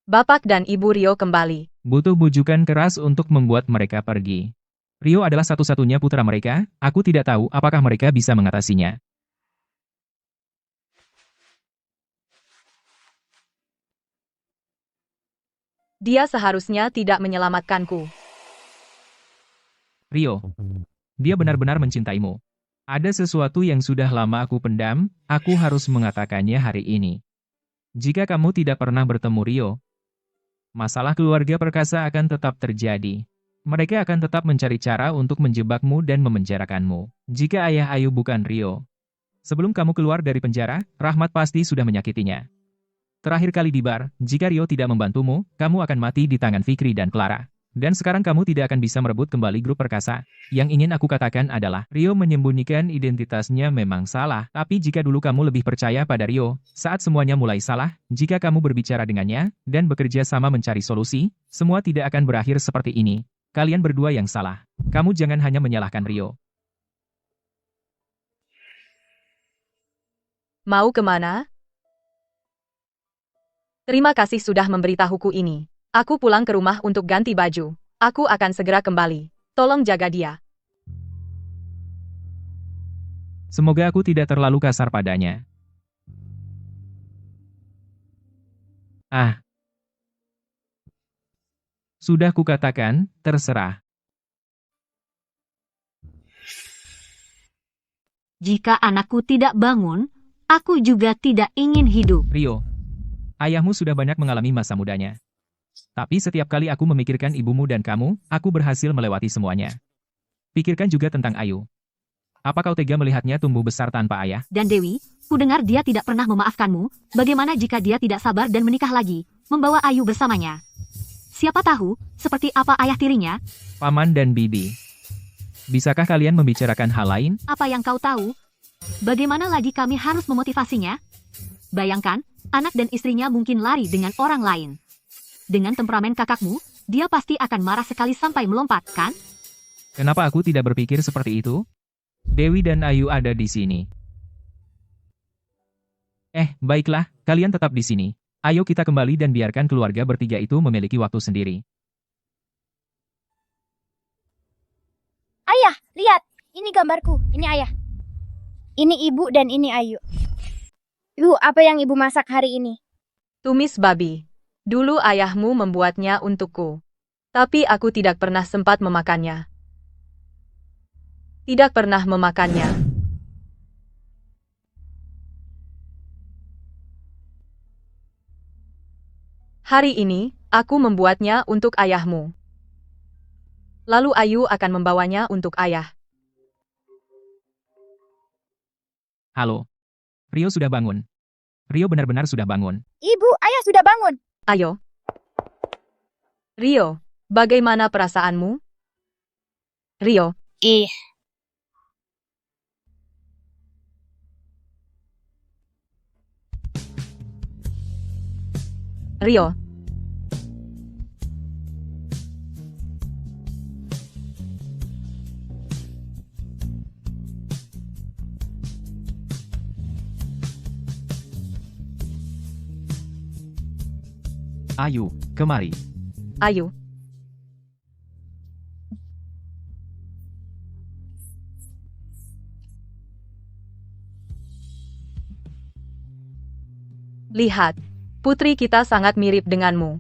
Bapak dan Ibu Rio kembali. Butuh bujukan keras untuk membuat mereka pergi. Rio adalah satu-satunya putra mereka, aku tidak tahu apakah mereka bisa mengatasinya. Dia seharusnya tidak menyelamatkanku. Rio. Dia benar-benar mencintaimu. Ada sesuatu yang sudah lama aku pendam, aku harus mengatakannya hari ini. Jika kamu tidak pernah bertemu Rio, Masalah keluarga perkasa akan tetap terjadi. Mereka akan tetap mencari cara untuk menjebakmu dan memenjarakanmu. Jika ayah Ayu bukan Rio. Sebelum kamu keluar dari penjara, Rahmat pasti sudah menyakitinya. Terakhir kali di bar, jika Rio tidak membantumu, kamu akan mati di tangan Fikri dan Clara. Dan sekarang kamu tidak akan bisa merebut kembali grup perkasa. Yang ingin aku katakan adalah, Rio menyembunyikan identitasnya memang salah. Tapi jika dulu kamu lebih percaya pada Rio, saat semuanya mulai salah, jika kamu berbicara dengannya, dan bekerja sama mencari solusi, semua tidak akan berakhir seperti ini. Kalian berdua yang salah. Kamu jangan hanya menyalahkan Rio. Mau kemana? Terima kasih sudah memberitahuku ini. Aku pulang ke rumah untuk ganti baju. Aku akan segera kembali. Tolong jaga dia. Semoga aku tidak terlalu kasar padanya. Ah. Sudah kukatakan, terserah. Jika anakku tidak bangun, aku juga tidak ingin hidup. Rio, ayahmu sudah banyak mengalami masa mudanya. Tapi setiap kali aku memikirkan ibumu dan kamu, aku berhasil melewati semuanya. Pikirkan juga tentang Ayu. Apa kau tega melihatnya tumbuh besar tanpa ayah? Dan Dewi, kudengar dia tidak pernah memaafkanmu. Bagaimana jika dia tidak sabar dan menikah lagi, membawa Ayu bersamanya? Siapa tahu, seperti apa ayah tirinya? Paman dan Bibi. Bisakah kalian membicarakan hal lain? Apa yang kau tahu? Bagaimana lagi kami harus memotivasinya? Bayangkan, anak dan istrinya mungkin lari dengan orang lain. Dengan temperamen kakakmu, dia pasti akan marah sekali sampai melompat, kan? Kenapa aku tidak berpikir seperti itu? Dewi dan Ayu ada di sini. Baiklah, kalian tetap di sini. Ayo kita kembali dan biarkan keluarga bertiga itu memiliki waktu sendiri. Ayah, lihat. Ini gambarku. Ini ayah. Ini ibu dan ini Ayu. Ibu, apa yang ibu masak hari ini? Tumis babi. Dulu ayahmu membuatnya untukku. Tapi aku tidak pernah sempat memakannya. Tidak pernah memakannya. Hari ini, aku membuatnya untuk ayahmu. Lalu Ayu akan membawanya untuk ayah. Halo. Rio sudah bangun. Rio benar-benar sudah bangun. Ibu, ayah sudah bangun. Ayo. Rio, bagaimana perasaanmu? Rio. Rio. Ayu, kemari. Ayu. Lihat, putri kita sangat mirip denganmu.